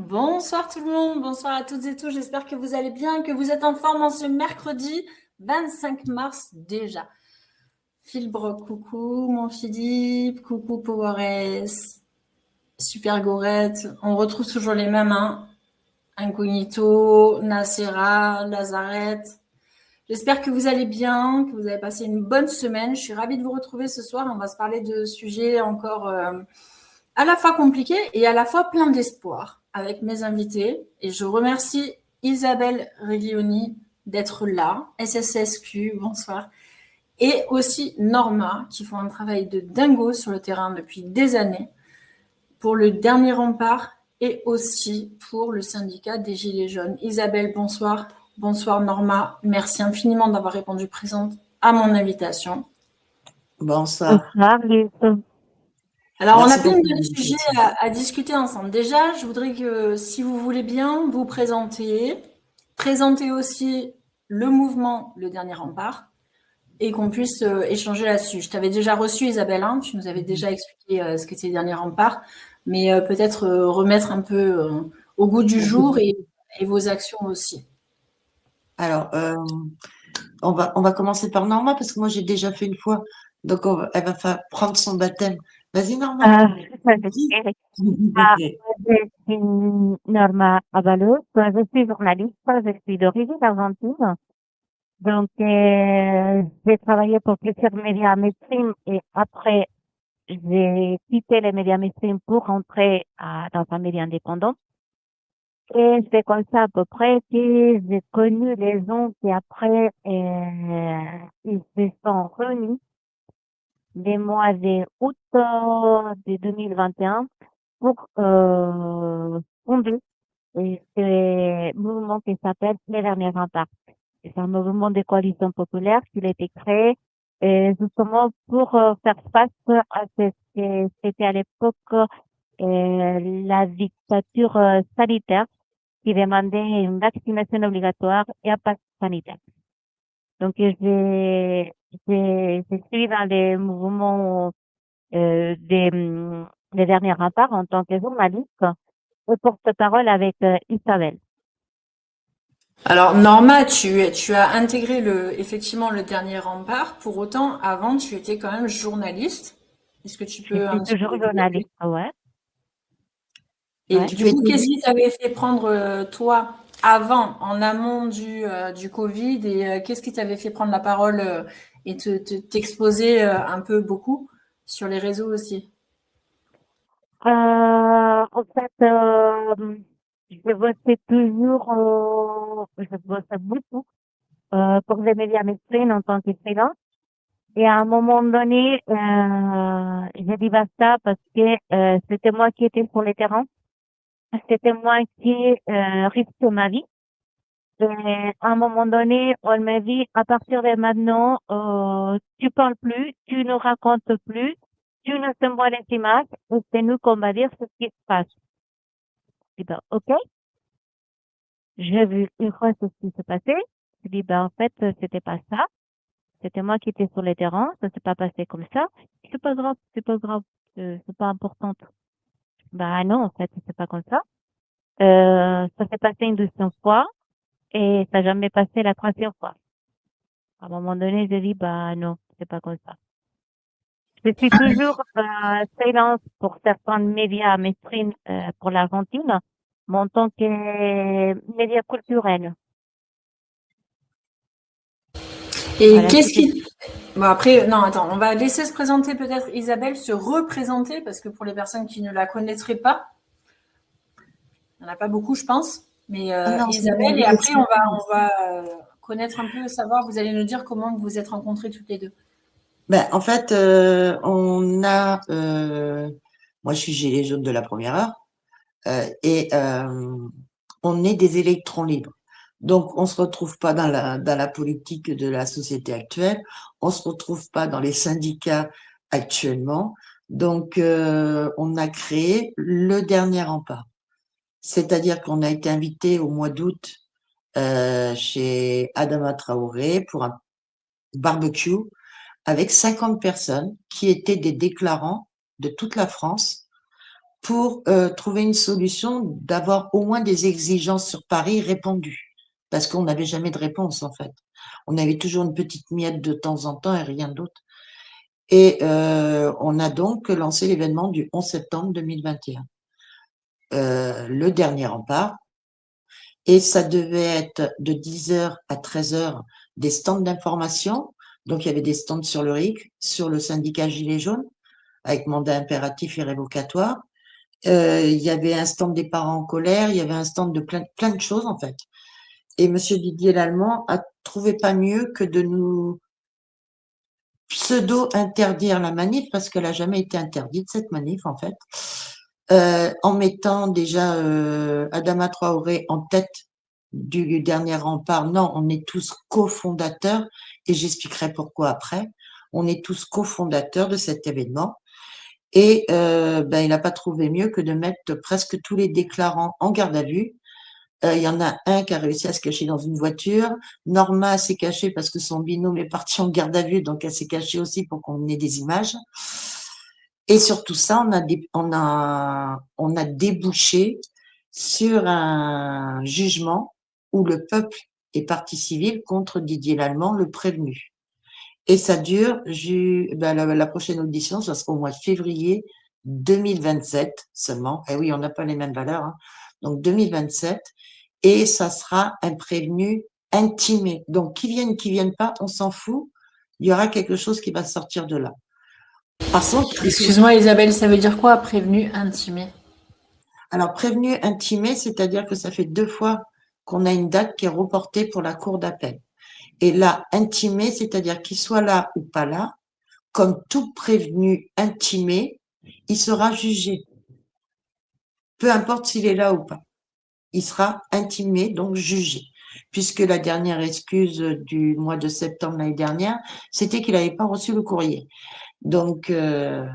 Bonsoir tout le monde, bonsoir à toutes et tous. J'espère que vous allez bien, que vous êtes en forme en ce mercredi 25 mars déjà. Philbrock, coucou, mon Philippe, coucou PowerS, Super Gorette. On retrouve toujours les mêmes, hein. Incognito, Nacera, Lazarette. J'espère que vous allez bien, que vous avez passé une bonne semaine. Je suis ravie de vous retrouver ce soir. On va se parler de sujets encore à la fois compliqué et à la fois plein d'espoir avec mes invités. Et je remercie Isabelle Riglioni d'être là, SSSQ, bonsoir, et aussi Norma, qui font un travail de dingo sur le terrain depuis des années pour le dernier rempart et aussi pour le syndicat des Gilets jaunes. Isabelle, bonsoir. Bonsoir Norma. Merci infiniment d'avoir répondu présente à mon invitation. Bonsoir. Alors, on a Merci plein beaucoup. de sujets à discuter ensemble. Déjà, je voudrais que, si vous voulez bien, vous présenter aussi le mouvement Le Dernier Rempart et qu'on puisse échanger là-dessus. Je t'avais déjà reçu, Isabelle, hein, tu nous avais déjà expliqué ce qu'était Le Dernier Rempart, mais peut-être remettre un peu au goût du jour et vos actions aussi. Alors, on va commencer par Norma parce que moi j'ai déjà fait une fois, donc elle va prendre son baptême. Vas-y Norma. Vas-y. Ah, je suis Norma Avalos, je suis journaliste, je suis d'origine argentine. Donc, j'ai travaillé pour plusieurs médias mainstream et après, j'ai quitté les médias mainstream pour rentrer dans un média indépendant. Et c'est comme ça à peu près que j'ai connu les gens qui après, ils se sont réunis les mois d'août de 2021 pour fonder ce mouvement qui s'appelle Les Derniers Remparts. C'est un mouvement de coalition populaire qui a été créé justement pour faire face à ce que c'était à l'époque la dictature sanitaire qui demandait une vaccination obligatoire et un pass sanitaire. Donc je suis dans les mouvements des derniers remparts en tant que journaliste et porte-parole avec Isabelle. Alors Norma, tu as intégré effectivement le Dernier Rempart. Pour autant, avant, tu étais quand même journaliste. Est-ce que tu Je peux un suis petit peu toujours développer? journaliste, ouais, Et ouais. du coup, qu'est-ce qui t'avait fait prendre, toi, avant, en amont du Covid, et qu'est-ce qui t'avait fait prendre la parole et t'exposer un peu beaucoup sur les réseaux aussi? En fait, je bossais toujours, je bossais beaucoup pour les médias mainstream en tant que freelance. Et à un moment donné, j'ai dit basta parce que c'était moi qui étais sur le terrain, c'était moi qui risquais ma vie. Et à un moment donné, on m'a dit, à partir de maintenant, tu parles plus, tu ne racontes plus, tu nous envoies les images, et c'est nous qu'on va dire ce qui se passe. Je dis, ben, ok. J'ai vu une fois ce qui se passait. Je dis, ben, en fait, c'était pas ça. C'était moi qui étais sur le terrain. Ça s'est pas passé comme ça. C'est pas grave, c'est pas grave. C'est pas important. Bah, non, en fait, c'est pas comme ça. Ça s'est passé une deuxième fois et ça n'a jamais passé la troisième fois. À un moment donné, j'ai dit, bah, non, c'est pas comme ça. Je suis toujours freelance pour certains médias mainstream pour l'Argentine, mais en tant que média culturel. Et Voilà, qu'est-ce qui... Bon, après, non, attends, on va laisser se présenter peut-être Isabelle, se représenter, parce que pour les personnes qui ne la connaîtraient pas, il n'y en a pas beaucoup, je pense, mais Ah non, c'est bon, Isabelle, et oui, après, aussi. on va connaître un peu, savoir, vous allez nous dire comment vous vous êtes rencontrées toutes les deux. Ben, en fait, moi je suis gilet jaune de la première heure, et on est des électrons libres. Donc, on se retrouve pas dans la politique de la société actuelle, on se retrouve pas dans les syndicats actuellement. Donc, on a créé le dernier rempart. C'est-à-dire qu'on a été invité au mois d'août chez Adama Traoré pour un barbecue avec 50 personnes qui étaient des déclarants de toute la France pour trouver une solution, d'avoir au moins des exigences sur Paris répondues. Parce qu'on n'avait jamais de réponse, en fait. On avait toujours une petite miette de temps en temps et rien d'autre. Et on a donc lancé l'événement du 11 septembre 2021, le dernier rempart. Et ça devait être de 10h à 13h des stands d'information. Donc, il y avait des stands sur le RIC, sur le syndicat Gilets jaunes, avec mandat impératif et révocatoire. Il y avait un stand des parents en colère, il y avait un stand de plein de choses, en fait. Et Monsieur Didier Lallemand a trouvé pas mieux que de nous pseudo-interdire la manif, parce qu'elle a jamais été interdite, cette manif, en fait, en mettant déjà Adama Traoré en tête du dernier rempart. Non, on est tous cofondateurs, et j'expliquerai pourquoi après. On est tous cofondateurs de cet événement. Et il n'a pas trouvé mieux que de mettre presque tous les déclarants en garde à vue. Il y en a un qui a réussi à se cacher dans une voiture. Norma s'est cachée parce que son binôme est parti en garde à vue, donc elle s'est cachée aussi pour qu'on ait des images. Et sur tout ça, on a débouché sur un jugement où le peuple est partie civile contre Didier Lallemand, le prévenu. Et ça dure, la prochaine audition, ça sera au mois de février 2027 seulement. Eh oui, on n'a pas les mêmes valeurs, hein. Donc 2027, et ça sera un prévenu intimé. Donc qu'ils viennent pas, on s'en fout. Il y aura quelque chose qui va sortir de là. Par contre, Excuse-moi Isabelle, ça veut dire quoi prévenu, intimé? alors prévenu intimé, c'est-à-dire que ça fait 2 fois qu'on a une date qui est reportée pour la cour d'appel. Et là, intimé, c'est-à-dire qu'il soit là ou pas là, comme tout prévenu intimé, il sera jugé. Peu importe s'il est là ou pas. Il sera intimé, donc jugé. Puisque la dernière excuse du mois de septembre l'année dernière, c'était qu'il n'avait pas reçu le courrier. Donc, le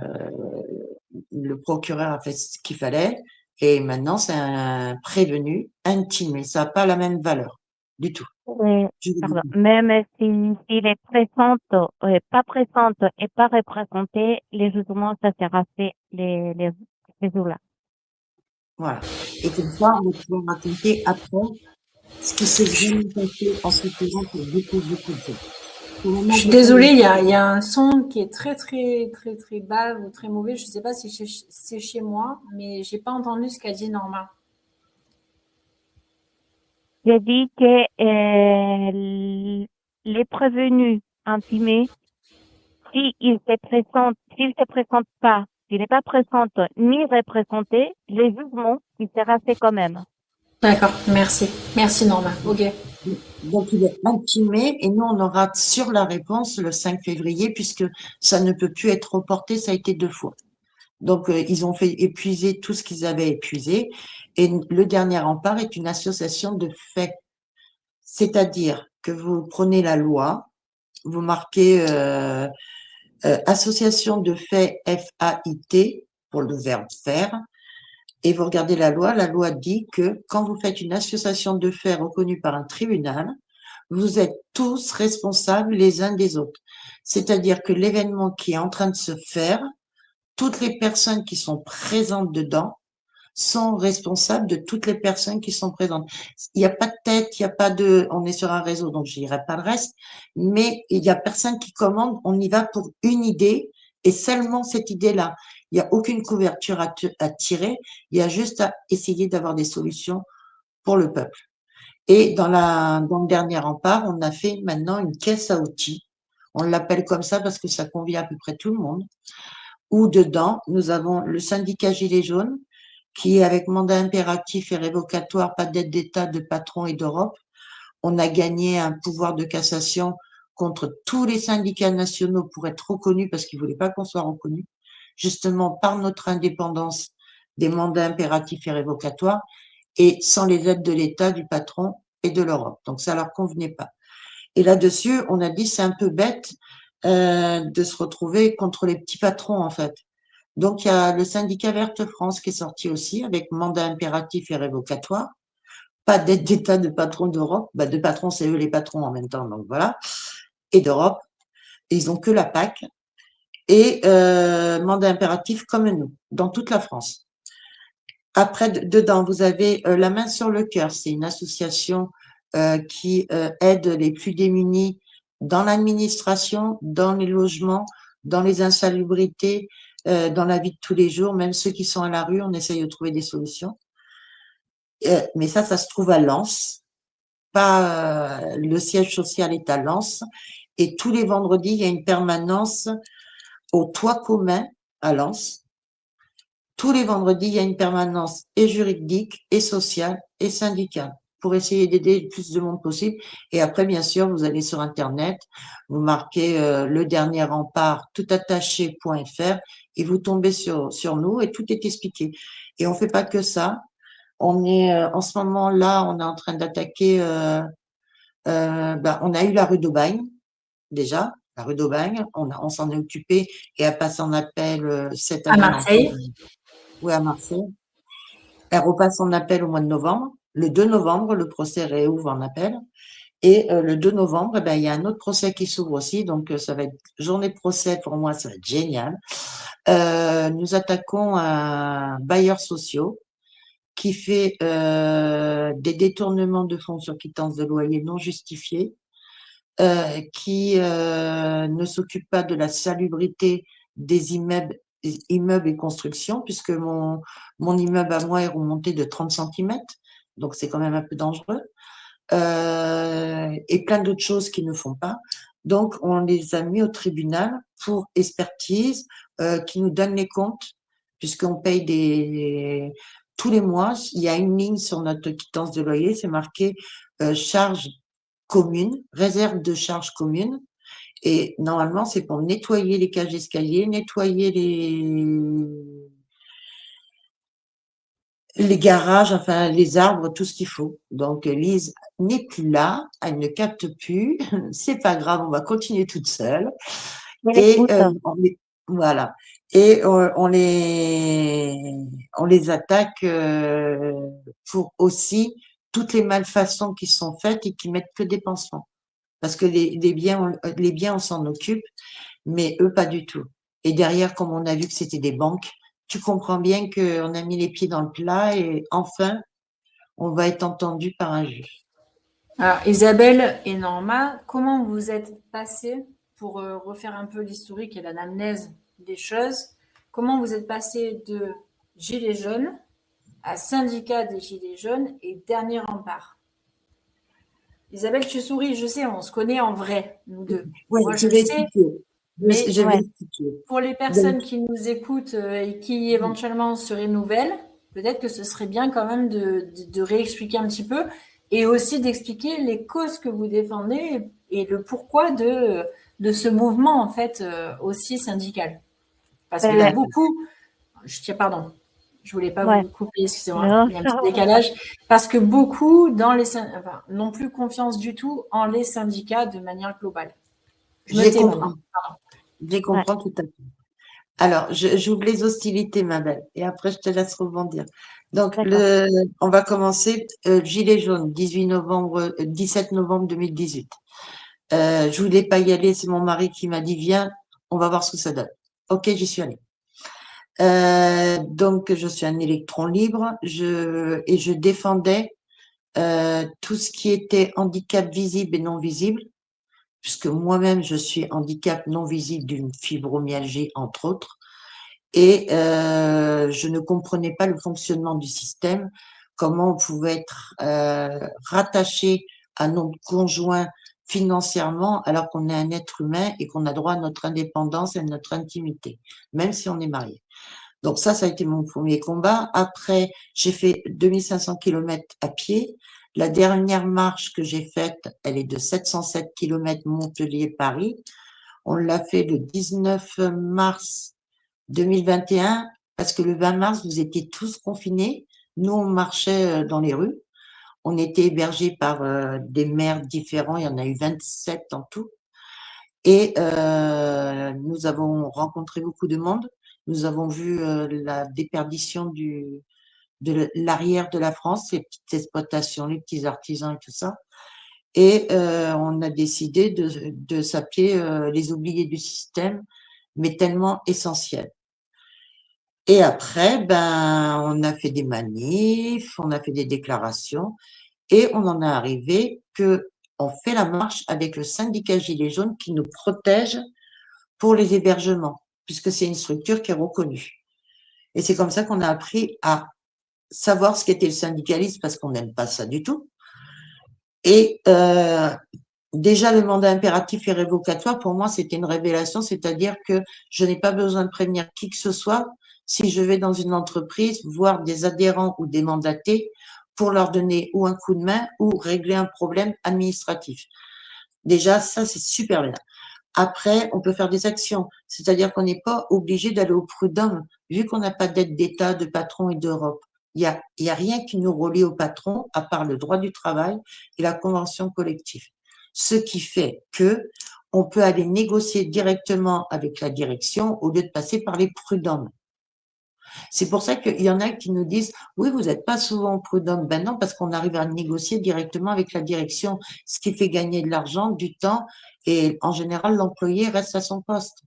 procureur a fait ce qu'il fallait, et maintenant, c'est un prévenu intimé. Ça n'a pas la même valeur du tout. Oui, pardon. Même s'il est présente, pas présente et pas représentée, les jugements, ça sera fait les jours-là. Voilà. Et comme ça, on va pouvoir raconter après ce qui s'est vraiment passé en se faisant pour beaucoup de choses. Je suis désolée, il y a un son qui est très bas ou très mauvais. Je ne sais pas si c'est chez moi, mais j'ai pas entendu ce qu'a dit Norma. J'ai dit que les prévenus intimés, s'il se présente pas, s'il n'est pas présent ni représenté, les jugements, il sera fait quand même. D'accord, merci. Merci Norma. Ok. Donc, il est intimé, et nous, on aura sur la réponse le 5 février, puisque ça ne peut plus être reporté, ça a été 2 fois. Donc, ils ont fait épuiser tout ce qu'ils avaient épuisé, et le dernier rempart est une association de faits. C'est-à-dire que vous prenez la loi, vous marquez association de faits FAIT pour le verbe faire, et vous regardez la loi dit que quand vous faites une association de faits reconnue par un tribunal, vous êtes tous responsables les uns des autres. C'est-à-dire que l'événement qui est en train de se faire, toutes les personnes qui sont présentes dedans sont responsables de toutes les personnes qui sont présentes. Il n'y a pas de tête, il n'y a pas de, on est sur un réseau, donc je dirai pas le reste, mais il n'y a personne qui commande, on y va pour une idée et seulement cette idée-là. Il n'y a aucune couverture à tirer, il y a juste à essayer d'avoir des solutions pour le peuple. Et dans le dernier rempart, on a fait maintenant une caisse à outils. On l'appelle comme ça parce que ça convient à peu près tout le monde. Où dedans, nous avons le syndicat Gilets jaunes, qui est avec mandat impératif et révocatoire, pas d'aide d'État, de patron et d'Europe. On a gagné un pouvoir de cassation contre tous les syndicats nationaux pour être reconnus parce qu'ils voulaient pas qu'on soit reconnus, justement par notre indépendance des mandats impératifs et révocatoires et sans les aides de l'État, du patron et de l'Europe. Donc ça leur convenait pas. Et là-dessus, on a dit c'est un peu bête de se retrouver contre les petits patrons en fait. Donc il y a le syndicat Verte France qui est sorti aussi avec mandat impératif et révocatoire. Pas d'aide d'État, de patron d'Europe. Bah, de patron, c'est eux les patrons en même temps, donc voilà. Et d'Europe. Ils ont que la PAC. Et mandat impératif comme nous, dans toute la France. Après, dedans, vous avez La Main sur le cœur. C'est une association qui aide les plus démunis dans l'administration, dans les logements, dans les insalubrités, dans la vie de tous les jours. Même ceux qui sont à la rue, on essaye de trouver des solutions. Mais ça se trouve à Lens. Pas, le siège social est à Lens. Et tous les vendredis, il y a une permanence au Toit commun à Lens. Tous les vendredis, il y a une permanence et juridique, et sociale, et syndicale, pour essayer d'aider le plus de monde possible. Et après, bien sûr, vous allez sur Internet, vous marquez le dernier rempart toutattaché.fr et vous tombez sur nous et tout est expliqué. Et on fait pas que ça. On est en ce moment-là, on est en train d'attaquer. On a eu la rue d'Aubagne déjà, la rue d'Aubagne. On s'en est occupé et a passé en appel cette À année Marseille. encore. Oui, à Marseille. Elle repasse en appel au mois de novembre. Le 2 novembre, le procès réouvre en appel. Et le 2 novembre, il y a un autre procès qui s'ouvre aussi. Donc, ça va être journée de procès pour moi, ça va être génial. Nous attaquons un bailleur social qui fait des détournements de fonds sur quittance de loyer non justifiés, qui ne s'occupe pas de la salubrité des immeubles et constructions, puisque mon immeuble à moi est remonté de 30 centimètres, donc c'est quand même un peu dangereux, et plein d'autres choses qui ne font pas. Donc, on les a mis au tribunal pour expertise, qui nous donne les comptes, puisqu'on paye tous les mois, il y a une ligne sur notre quittance de loyer, c'est marqué charges communes, réserve de charges communes. Et normalement, c'est pour nettoyer les cages d'escalier, nettoyer les garages, enfin les arbres, tout ce qu'il faut. Donc Lise n'est plus là, elle ne capte plus. C'est pas grave, on va continuer toute seule. Je Et l'écoute. voilà. Et on les attaque pour aussi toutes les malfaçons qui sont faites et qui mettent que des pansements. Parce que les biens, on s'en occupe, mais eux, pas du tout. Et derrière, comme on a vu que c'était des banques, tu comprends bien qu'on a mis les pieds dans le plat et enfin, on va être entendu par un juge. Alors, Isabelle et Norma, comment vous êtes passées, pour refaire un peu l'historique et l'anamnèse des choses, comment vous êtes passées de Gilets jaunes à syndicat des Gilets jaunes et dernier rempart? Isabelle, tu souris, je sais, on se connaît en vrai, nous deux. Oui, Moi, je je vais sais, expliquer. mais Je vais Ouais. expliquer. pour les Donc, personnes qui nous écoutent et qui éventuellement seraient nouvelles, peut-être que ce serait bien quand même de réexpliquer un petit peu et aussi d'expliquer les causes que vous défendez et le pourquoi de ce mouvement en fait aussi syndical. Parce qu'il y a Ben, beaucoup, pardon, je voulais pas ouais. vous couper, excusez-moi, Non, il y a un ça petit va. décalage, parce que beaucoup n'ont plus confiance du tout en les syndicats de manière globale. Je me je tais maintenant. comprends. Je Ouais. comprends tout à fait. Alors, j'ouvre les hostilités, ma belle, et après, je te laisse rebondir. Donc, D'accord. on va commencer. Gilets jaunes, 17 novembre 2018. Je voulais pas y aller, c'est mon mari qui m'a dit, viens, on va voir ce que ça donne. Ok, j'y suis allée. Donc, je suis un électron libre, et je défendais tout ce qui était handicap visible et non visible, puisque moi-même, je suis handicap non visible d'une fibromyalgie, entre autres, et je ne comprenais pas le fonctionnement du système, comment on pouvait être rattaché à notre conjoint financièrement alors qu'on est un être humain et qu'on a droit à notre indépendance et à notre intimité, même si on est marié. Donc ça a été mon premier combat. Après, j'ai fait 2500 kilomètres à pied. La dernière marche que j'ai faite, elle est de 707 kilomètres Montpellier-Paris. On l'a fait le 19 mars 2021 parce que le 20 mars, vous étiez tous confinés. Nous, on marchait dans les rues. On était hébergés par des maires différents. Il y en a eu 27 en tout. Et nous avons rencontré beaucoup de monde. Nous avons vu la déperdition de l'arrière de la France, les petites exploitations, les petits artisans et tout ça. Et on a décidé de s'appeler les oubliés du système, mais tellement essentiels. Et après, ben, on a fait des manifs, on a fait des déclarations et on en est arrivé que on fait la marche avec le syndicat Gilets jaunes qui nous protège pour les hébergements, puisque c'est une structure qui est reconnue. Et c'est comme ça qu'on a appris à savoir ce qu'était le syndicalisme parce qu'on n'aime pas ça du tout. Et déjà, le mandat impératif et révocatoire, pour moi, c'était une révélation, c'est-à-dire que je n'ai pas besoin de prévenir qui que ce soit si je vais dans une entreprise voir des adhérents ou des mandatés pour leur donner ou un coup de main ou régler un problème administratif. Déjà, ça, c'est super bien. Après, on peut faire des actions, c'est-à-dire qu'on n'est pas obligé d'aller au prud'homme, vu qu'on n'a pas d'aide d'État, de patron et d'Europe. Il y a rien qui nous relie au patron, à part le droit du travail et la convention collective. Ce qui fait que on peut aller négocier directement avec la direction au lieu de passer par les prud'hommes. C'est pour ça qu'il y en a qui nous disent, oui, vous n'êtes pas souvent au prud'homme. Ben non, parce qu'on arrive à négocier directement avec la direction, ce qui fait gagner de l'argent, du temps, et en général, l'employé reste à son poste.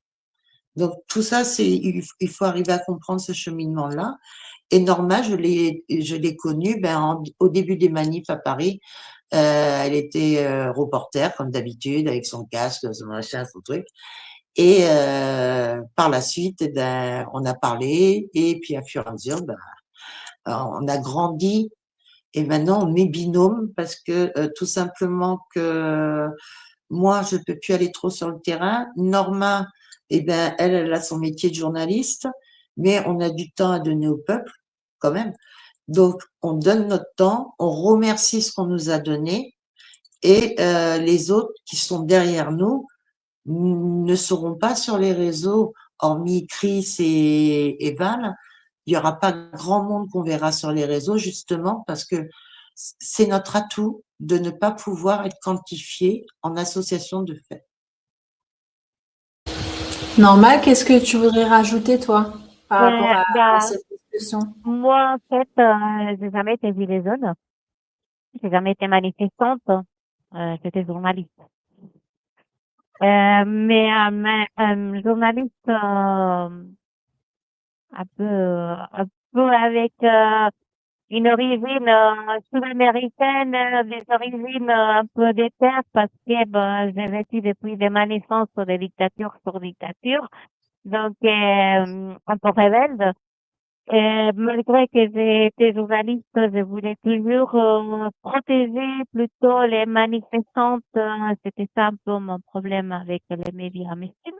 Donc, tout ça, il faut arriver à comprendre ce cheminement-là. Et Norma, je l'ai connue, au début des manifs à Paris. Elle était reporter, comme d'habitude, avec son casque, son machin, son truc. Et par la suite, on a parlé et puis à fur et à mesure, on a grandi et maintenant on est binôme parce que tout simplement que moi je peux plus aller trop sur le terrain. Norma, elle a son métier de journaliste, mais on a du temps à donner au peuple quand même. Donc on donne notre temps, on remercie ce qu'on nous a donné et les autres qui sont derrière nous ne seront pas sur les réseaux, hormis Chris et Val. Il n'y aura pas grand monde qu'on verra sur les réseaux, justement, parce que c'est notre atout de ne pas pouvoir être quantifié en association de faits. Norma, qu'est-ce que tu voudrais rajouter, toi, par rapport à Ben, cette discussion? moi, en fait, j'ai jamais été gilet jaune. J'ai jamais été manifestante. J'étais journaliste. Mais journaliste un peu avec une origine sud-américaine, des origines un peu déterres parce que j'ai vécu depuis de ma naissance des dictatures sur dictature, donc un peu rebelle. Et malgré que j'ai été journaliste, je voulais toujours protéger plutôt les manifestantes. C'était ça un peu mon problème avec les médias mainstream.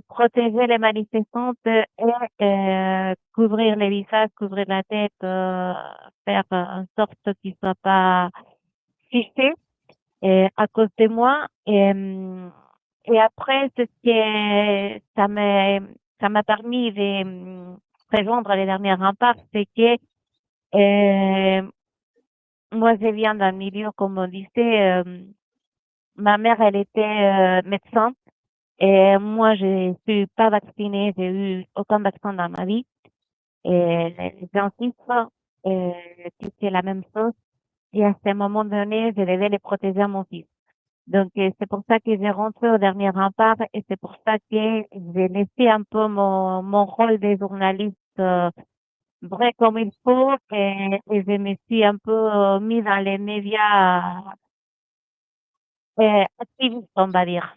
Protéger les manifestantes et couvrir les visages, couvrir la tête, faire en sorte qu'ils soient pas fichés à cause de moi. Et après, ce que ça m'a permis de rejoindre les derniers remparts, c'est que moi, je viens d'un milieu, comme on disait, ma mère, elle était médecin. Et moi, je suis pas vaccinée, j'ai eu aucun vaccin dans ma vie. Et les dentistes, c'était la même chose. Et à ce moment donné, je devais les protéger à mon fils. Donc, c'est pour ça que j'ai rentré au dernier rempart et c'est pour ça que j'ai laissé un peu mon rôle de journaliste vrai comme il faut et je me suis un peu mis dans les médias activistes, on va dire.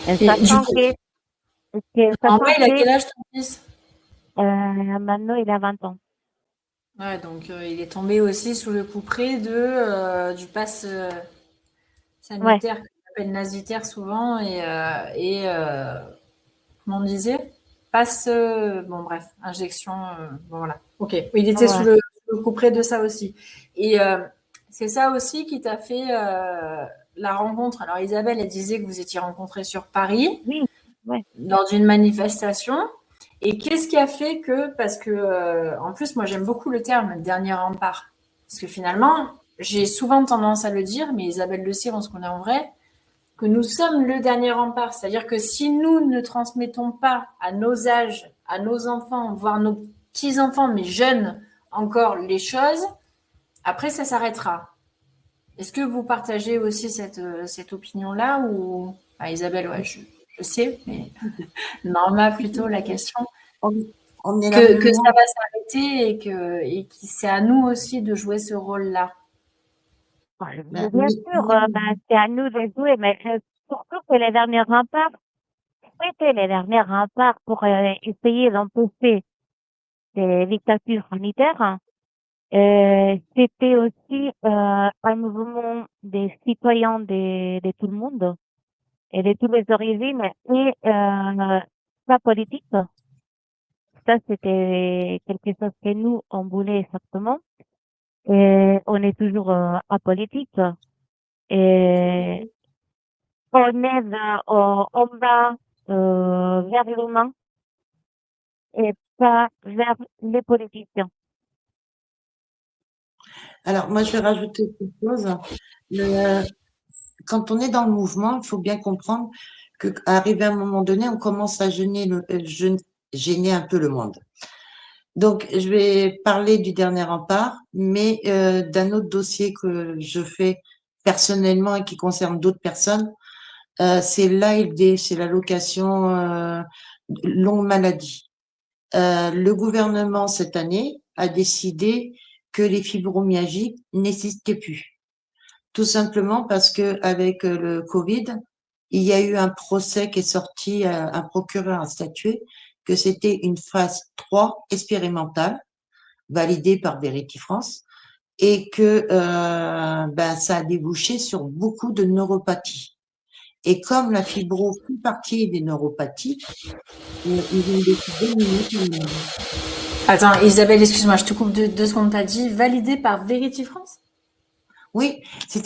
En Et du sachant coup, Norma, sachant il a que quel âge ton fils? maintenant il a 20 ans. Ouais, donc il est tombé aussi sous le coup près du pass Ouais, sanitaire qu'on appelle nasitaire souvent comment on disait? Passe, bon bref, injection, bon voilà. Ok, il était ouais. sous le coup près de ça aussi. Et c'est ça aussi qui t'a fait la rencontre. Alors Isabelle, elle disait que vous étiez rencontrés sur Paris Oui, ouais. lors d'une manifestation. Et qu'est-ce qui a fait que, parce que en plus moi j'aime beaucoup le terme dernier rempart, parce que finalement j'ai souvent tendance à le dire, mais Isabelle le sait, on se connaît en vrai, que nous sommes le dernier rempart. C'est-à-dire que si nous ne transmettons pas à nos âges, à nos enfants, voire nos petits-enfants, mais jeunes encore, les choses, après, ça s'arrêtera. Est-ce que vous partagez aussi cette opinion-là ou Isabelle, ouais, je sais, mais Norma plutôt la question. on, on est la même Que ça moi. va s'arrêter et que c'est à nous aussi de jouer ce rôle-là. Mais bien sûr, ben, c'est à nous de jouer, mais surtout que les derniers remparts, c'était les derniers remparts pour essayer d'empêcher ces dictatures sanitaires. Hein. C'était aussi un mouvement des citoyens de tout le monde et de toutes les origines et pas politique. Ça, c'était quelque chose que nous, on voulait exactement. Et on est toujours apolitique. Et on aide, on va vers l'humain et pas vers les politiciens. Alors, moi, je vais rajouter quelque chose. Le- Quand on est dans le mouvement, il faut bien comprendre qu'arrivé à un moment donné, on commence à gêner un peu le monde. Donc, je vais parler du dernier rempart, mais d'un autre dossier que je fais personnellement et qui concerne d'autres personnes, c'est l'ALD, c'est l'allocation longue maladie. Le gouvernement, cette année, a décidé que les fibromyalgies n'existaient plus. Tout simplement parce que avec le Covid, il y a eu un procès qui est sorti, un procureur a statué que c'était une phase 3 expérimentale, validée par Verity France, et que ben, ça a débouché sur beaucoup de neuropathies. Et comme la fibro fait partie des neuropathies, ils ont décidé de nous mettre en ligne. Attends, Isabelle, excuse-moi, je te coupe 2 secondes. T'as dit validé par Verity France? Oui,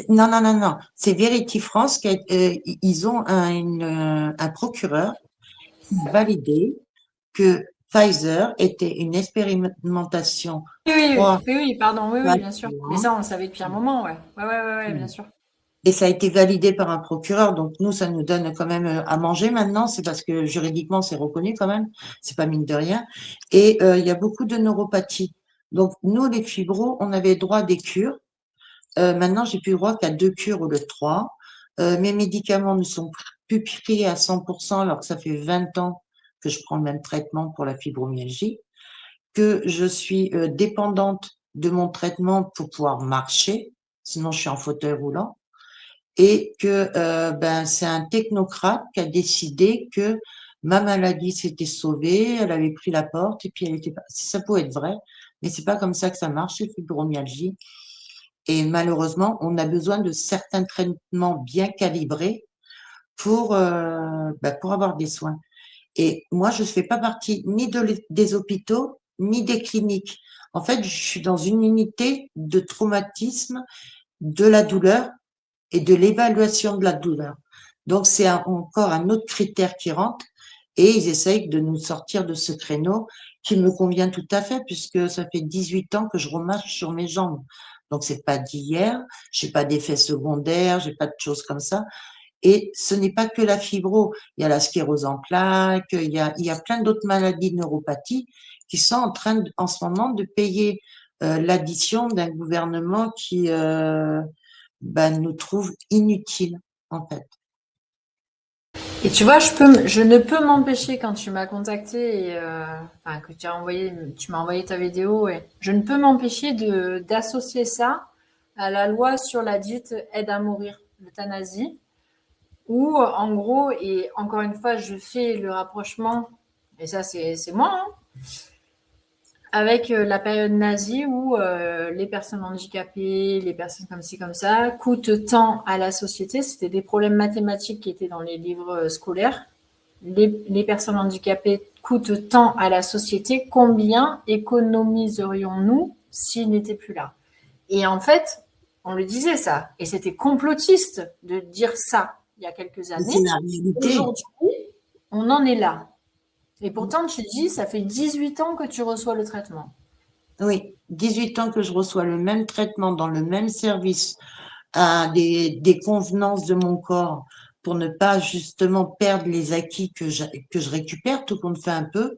non, non, non, non. C'est Verity France ils ont un procureur qui a validé que Pfizer était une expérimentation Oui, oui, 3 oui, oui, pardon, oui, oui, phases bien sûr. Mais 1. ça, on le savait depuis un moment, ouais. Ouais, ouais, ouais, ouais, bien sûr. Et ça a été validé par un procureur, donc nous, ça nous donne quand même à manger maintenant, c'est parce que juridiquement, c'est reconnu quand même, c'est pas mine de rien. Et il y a beaucoup de neuropathie. Donc nous, les fibros, on avait droit à des cures. Maintenant, j'ai plus le droit qu'à 2 cures au lieu de 3. Mes médicaments ne sont plus pris à 100% alors que ça fait 20 ans que je prends le même traitement pour la fibromyalgie, que je suis dépendante de mon traitement pour pouvoir marcher, sinon je suis en fauteuil roulant, et que ben, c'est un technocrate qui a décidé que ma maladie s'était sauvée, elle avait pris la porte et puis elle était pas. Ça peut être vrai, mais c'est pas comme ça que ça marche, les fibromyalgie. Et malheureusement, on a besoin de certains traitements bien calibrés pour avoir des soins. Et moi, je ne fais pas partie ni des hôpitaux, ni des cliniques. En fait, je suis dans une unité de traumatisme, de la douleur et de l'évaluation de la douleur. Donc, c'est encore un autre critère qui rentre et ils essayent de nous sortir de ce créneau qui me convient tout à fait puisque ça fait 18 ans que je remarche sur mes jambes. Donc, c'est pas d'hier, j'ai pas d'effets secondaires, j'ai pas de choses comme ça. Et ce n'est pas que la fibro, il y a la sclérose en plaques, il y a plein d'autres maladies de neuropathie qui sont en train, en ce moment, de payer l'addition d'un gouvernement qui ben, nous trouve inutiles, en fait. Et tu vois, je ne peux m'empêcher quand tu m'as contacté et enfin que tu m'as envoyé ta vidéo et je ne peux m'empêcher d'associer ça à la loi sur la dite aide à mourir, l'euthanasie, où en gros et encore une fois je fais le rapprochement et ça c'est moi hein, avec la période nazie où les personnes handicapées, les personnes comme ci, comme ça, coûtent tant à la société. C'était des problèmes mathématiques qui étaient dans les livres scolaires. Les personnes handicapées coûtent tant à la société. Combien économiserions-nous s'ils n'étaient plus là? Et en fait, on le disait ça. Et c'était complotiste de dire ça il y a quelques Mais c'est années. la réalité. Aujourd'hui, on en est là. Et pourtant, tu dis, ça fait 18 ans que tu reçois le traitement. Oui, 18 ans que je reçois le même traitement dans le même service, à des convenances de mon corps pour ne pas justement perdre les acquis que je récupère, tout compte fait un peu.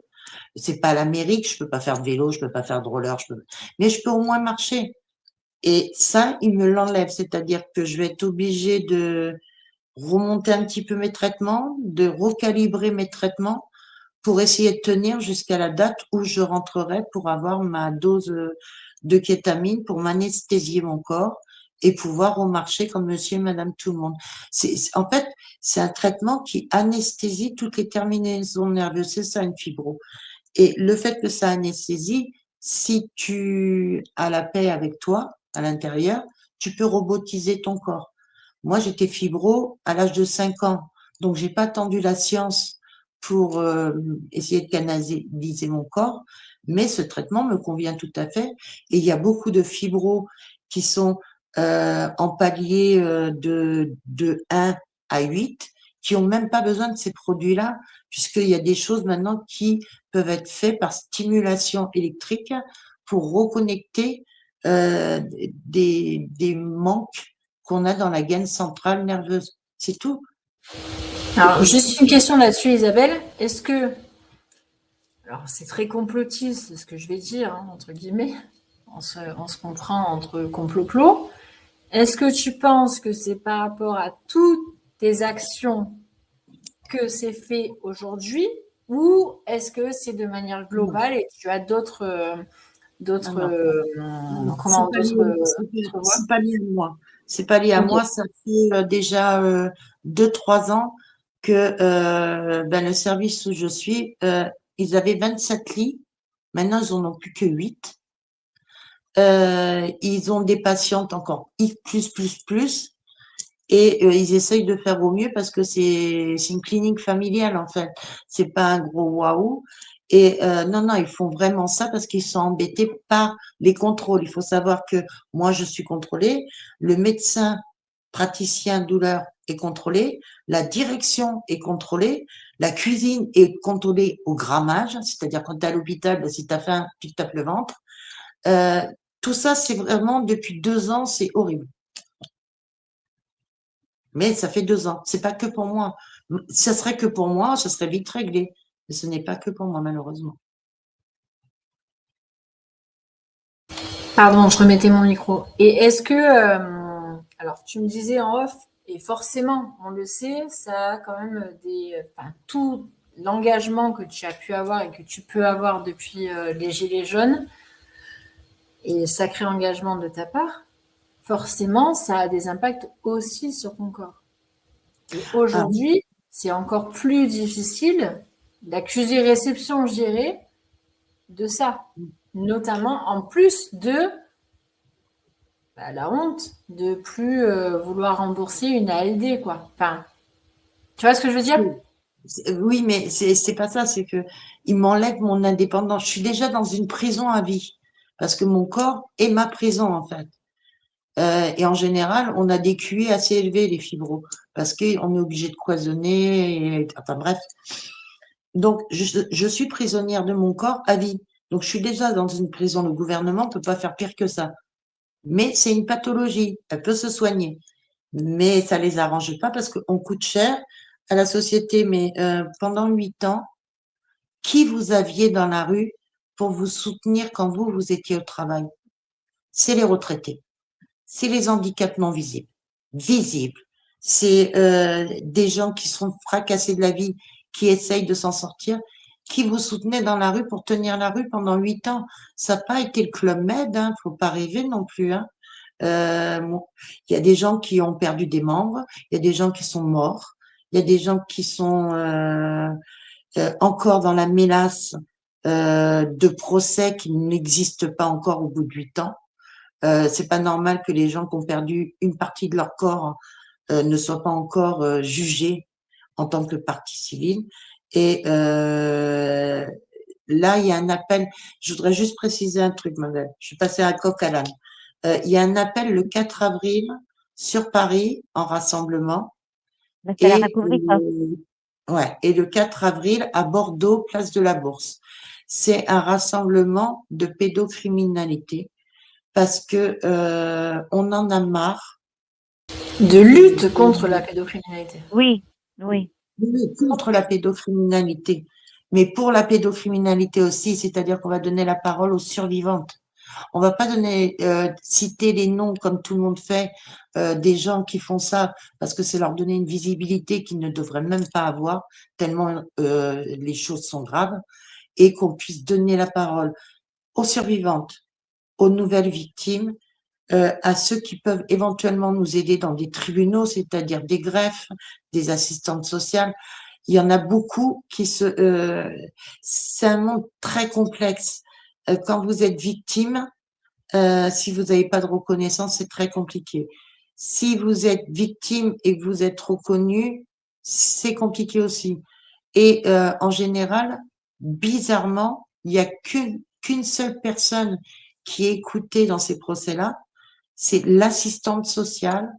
C'est pas l'Amérique, je peux pas faire de vélo, je peux pas faire de roller, mais je peux au moins marcher. Et ça, il me l'enlève, c'est-à-dire que je vais être obligée de remonter un petit peu mes traitements, de recalibrer mes traitements pour essayer de tenir jusqu'à la date où je rentrerai pour avoir ma dose de kétamine pour m'anesthésier mon corps et pouvoir remarcher comme monsieur et madame tout le monde. En fait, c'est un traitement qui anesthésie toutes les terminaisons nerveuses. C'est ça, une fibro. Et le fait que ça anesthésie, si tu as la paix avec toi, à l'intérieur, tu peux robotiser ton corps. Moi, j'étais fibro à l'âge de 5 ans, donc j'ai pas attendu la science pour essayer de canaliser mon corps, mais ce traitement me convient tout à fait. Et il y a beaucoup de fibros qui sont en palier de 1 à 8, qui ont même pas besoin de ces produits-là, puisqu'il y a des choses maintenant qui peuvent être faites par stimulation électrique pour reconnecter des manques qu'on a dans la gaine centrale nerveuse. C'est tout. Alors, juste une question là-dessus, Isabelle. Est-ce que, alors c'est très complotiste, c'est ce que je vais dire, hein, entre guillemets, on se comprend entre complot-plot. Est-ce que tu penses que c'est par rapport à toutes tes actions que c'est fait aujourd'hui, ou est-ce que c'est de manière globale et tu as d'autres comment d'autres voies? C'est pas lié à moi. C'est pas lié à moi. Ça fait déjà 2-3 ans que le service où je suis, ils avaient 27 lits. Maintenant, ils en ont plus que 8. Ils ont des patientes encore plus. Et ils essayent de faire au mieux parce que c'est une clinique familiale, en fait. C'est pas un gros waouh. Et non, ils font vraiment ça parce qu'ils sont embêtés par les contrôles. Il faut savoir que moi, je suis contrôlée, le médecin praticien douleur est contrôlé, la direction est contrôlée, la cuisine est contrôlée au grammage, c'est-à-dire quand tu es à l'hôpital, si tu as faim, tu te tapes le ventre. Tout ça, c'est vraiment depuis 2 ans, c'est horrible. Mais ça fait 2 ans. C'est pas que pour moi. Ça serait que pour moi, ça serait vite réglé. Mais ce n'est pas que pour moi, malheureusement. Pardon, je remettais mon micro. Et est-ce que, alors tu me disais en off, et forcément, on le sait, ça a quand même tout l'engagement que tu as pu avoir et que tu peux avoir depuis les Gilets jaunes, et sacré engagement de ta part, forcément, ça a des impacts aussi sur ton corps. Et aujourd'hui, c'est encore plus difficile d'accuser-réception, je dirais, de ça. Notamment en plus de la honte de plus vouloir rembourser une ALD, quoi. Enfin, tu vois ce que je veux dire? Oui, mais c'est pas ça, c'est que il m'enlève mon indépendance. Je suis déjà dans une prison à vie parce que mon corps est ma prison, en fait. Et en général, on a des QI assez élevés, les fibros, parce qu'on est obligé de cloisonner, enfin bref. Donc, je suis prisonnière de mon corps à vie. Donc, je suis déjà dans une prison. Le gouvernement ne peut pas faire pire que ça. Mais c'est une pathologie. Elle peut se soigner. Mais ça les arrange pas parce qu'on coûte cher à la société. Mais pendant 8 ans, qui vous aviez dans la rue pour vous soutenir quand vous étiez au travail? C'est les retraités. C'est les handicaps non visibles. Visibles. C'est des gens qui sont fracassés de la vie, qui essayent de s'en sortir, qui vous soutenaient dans la rue pour tenir la rue pendant 8 ans. Ça n'a pas été le Club Med, hein, faut pas rêver non plus. Hein. Il y a des gens qui ont perdu des membres, il y a des gens qui sont morts, il y a des gens qui sont encore dans la mélasse de procès qui n'existent pas encore au bout de 8 ans. C'est pas normal que les gens qui ont perdu une partie de leur corps ne soient pas encore jugés en tant que partie civile. Et là, il y a un appel. Je voudrais juste préciser un truc, madame. Je suis passée à coq à l'âne. Il y a un appel le 4 avril sur Paris en rassemblement. C'est la République. Et le 4 avril à Bordeaux, place de la Bourse. C'est un rassemblement de pédocriminalité parce que on en a marre. De lutte contre la pédocriminalité. Oui. Contre la pédocriminalité. Mais pour la pédocriminalité aussi, c'est-à-dire qu'on va donner la parole aux survivantes. On va pas citer les noms comme tout le monde fait, des gens qui font ça parce que c'est leur donner une visibilité qu'ils ne devraient même pas avoir, tellement les choses sont graves, et qu'on puisse donner la parole aux survivantes, aux nouvelles victimes, à ceux qui peuvent éventuellement nous aider dans des tribunaux, c'est-à-dire des greffes, des assistantes sociales. Il y en a beaucoup c'est un monde très complexe. Quand vous êtes victime, si vous n'avez pas de reconnaissance, c'est très compliqué. Si vous êtes victime et que vous êtes reconnu, c'est compliqué aussi. Et en général, bizarrement, il n'y a qu'une seule personne qui est écoutée dans ces procès-là, c'est l'assistante sociale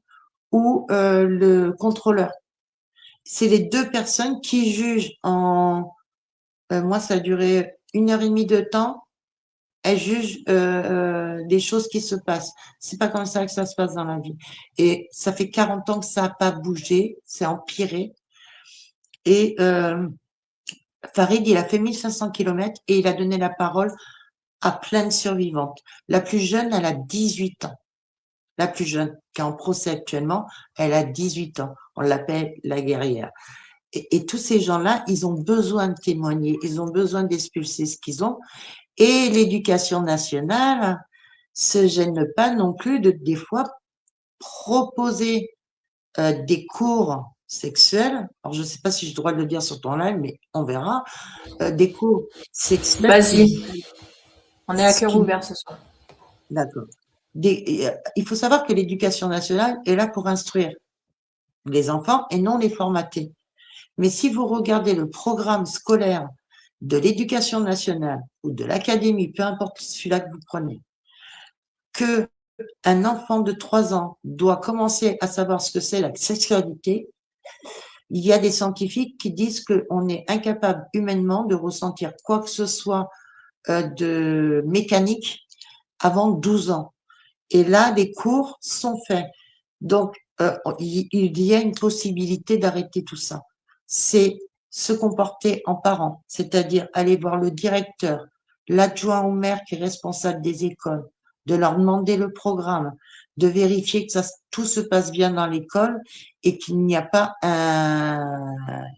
ou le contrôleur. C'est les deux personnes qui jugent moi, ça a duré 1 heure et demie de temps. Elles jugent des choses qui se passent. C'est pas comme ça que ça se passe dans la vie. Et ça fait 40 ans que ça n'a pas bougé, c'est empiré. Et Farid, il a fait 1500 kilomètres et il a donné la parole à plein de survivantes. La plus jeune, elle a 18 ans. La plus jeune, qui est en procès actuellement, elle a 18 ans. On l'appelle la guerrière. Et tous ces gens-là, ils ont besoin de témoigner, ils ont besoin d'expulser ce qu'ils ont. Et l'éducation nationale se gêne pas non plus de, des fois, proposer des cours sexuels. Alors, je ne sais pas si j'ai le droit de le dire sur ton live, mais on verra. Des cours sexuels. Vas-y, on est à cœur ouvert ce soir. D'accord. Il faut savoir que l'éducation nationale est là pour instruire les enfants et non les formater. Mais si vous regardez le programme scolaire de l'éducation nationale ou de l'académie, peu importe celui-là que vous prenez, que un enfant de 3 ans doit commencer à savoir ce que c'est la sexualité, il y a des scientifiques qui disent qu'on est incapable humainement de ressentir quoi que ce soit de mécanique avant 12 ans. Et là, les cours sont faits. Donc, il y a une possibilité d'arrêter tout ça. C'est se comporter en parent, c'est-à-dire aller voir le directeur, l'adjoint au maire qui est responsable des écoles, de leur demander le programme, de vérifier que tout se passe bien dans l'école et qu'il n'y a pas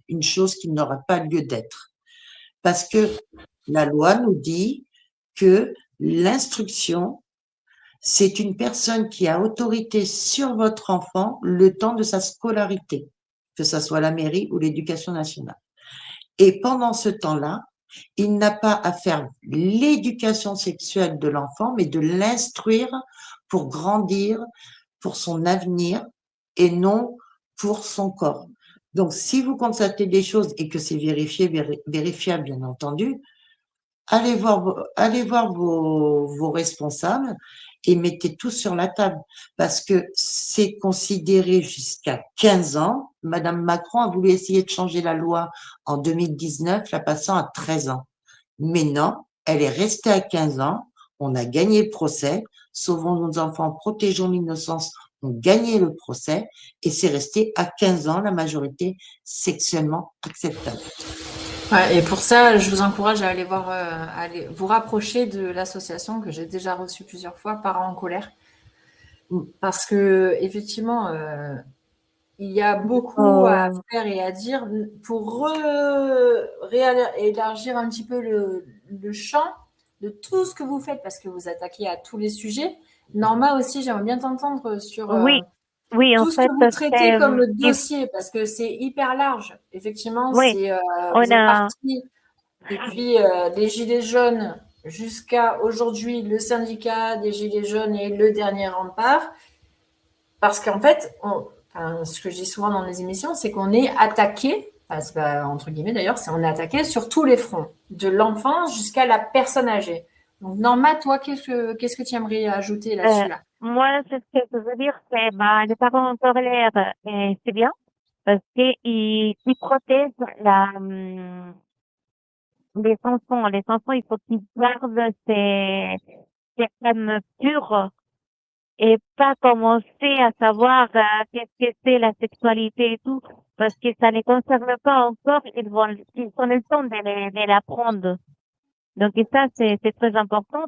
une chose qui n'aurait pas lieu d'être. Parce que la loi nous dit que l'instruction, c'est une personne qui a autorité sur votre enfant le temps de sa scolarité, que ce soit la mairie ou l'éducation nationale. Et pendant ce temps-là, il n'a pas à faire l'éducation sexuelle de l'enfant, mais de l'instruire pour grandir, pour son avenir et non pour son corps. Donc, si vous constatez des choses et que c'est vérifiable, bien entendu, allez voir vos responsables et mettez tout sur la table parce que c'est considéré jusqu'à 15 ans. Madame Macron a voulu essayer de changer la loi en 2019, la passant à 13 ans. Mais non, elle est restée à 15 ans. On a gagné le procès. Sauvons nos enfants, protégeons l'innocence. On a gagné le procès et c'est resté à 15 ans la majorité sexuellement acceptable. Ouais, et pour ça, je vous encourage à aller voir, aller vous rapprocher de l'association que j'ai déjà reçue plusieurs fois, Parents en colère, parce que effectivement, il y a beaucoup à faire et à dire pour élargir un petit peu le champ de tout ce que vous faites, parce que vous attaquez à tous les sujets. Norma aussi, j'aimerais bien t'entendre sur Oui, en tout ce fait, que vous traitez comme le dossier, parce que c'est hyper large. Effectivement, Oui, vous êtes parti depuis les Gilets jaunes jusqu'à aujourd'hui, le syndicat des Gilets jaunes et le dernier rempart. Parce qu'en fait, ce que je dis souvent dans les émissions, c'est qu'on est attaqué, c'est pas entre guillemets d'ailleurs, c'est on est attaqué sur tous les fronts, de l'enfance jusqu'à la personne âgée. Donc Norma, toi, qu'est-ce que tu aimerais ajouter là-dessus là? Moi, ce que je veux dire, c'est les parents en colère, c'est bien parce qu'ils protègent les enfants. Les enfants, il faut qu'ils gardent ces âmes pures et pas commencer à savoir qu'est-ce que c'est la sexualité et tout, parce que ça ne les concerne pas encore, ils ont le temps de l'apprendre. Donc et ça, c'est très important.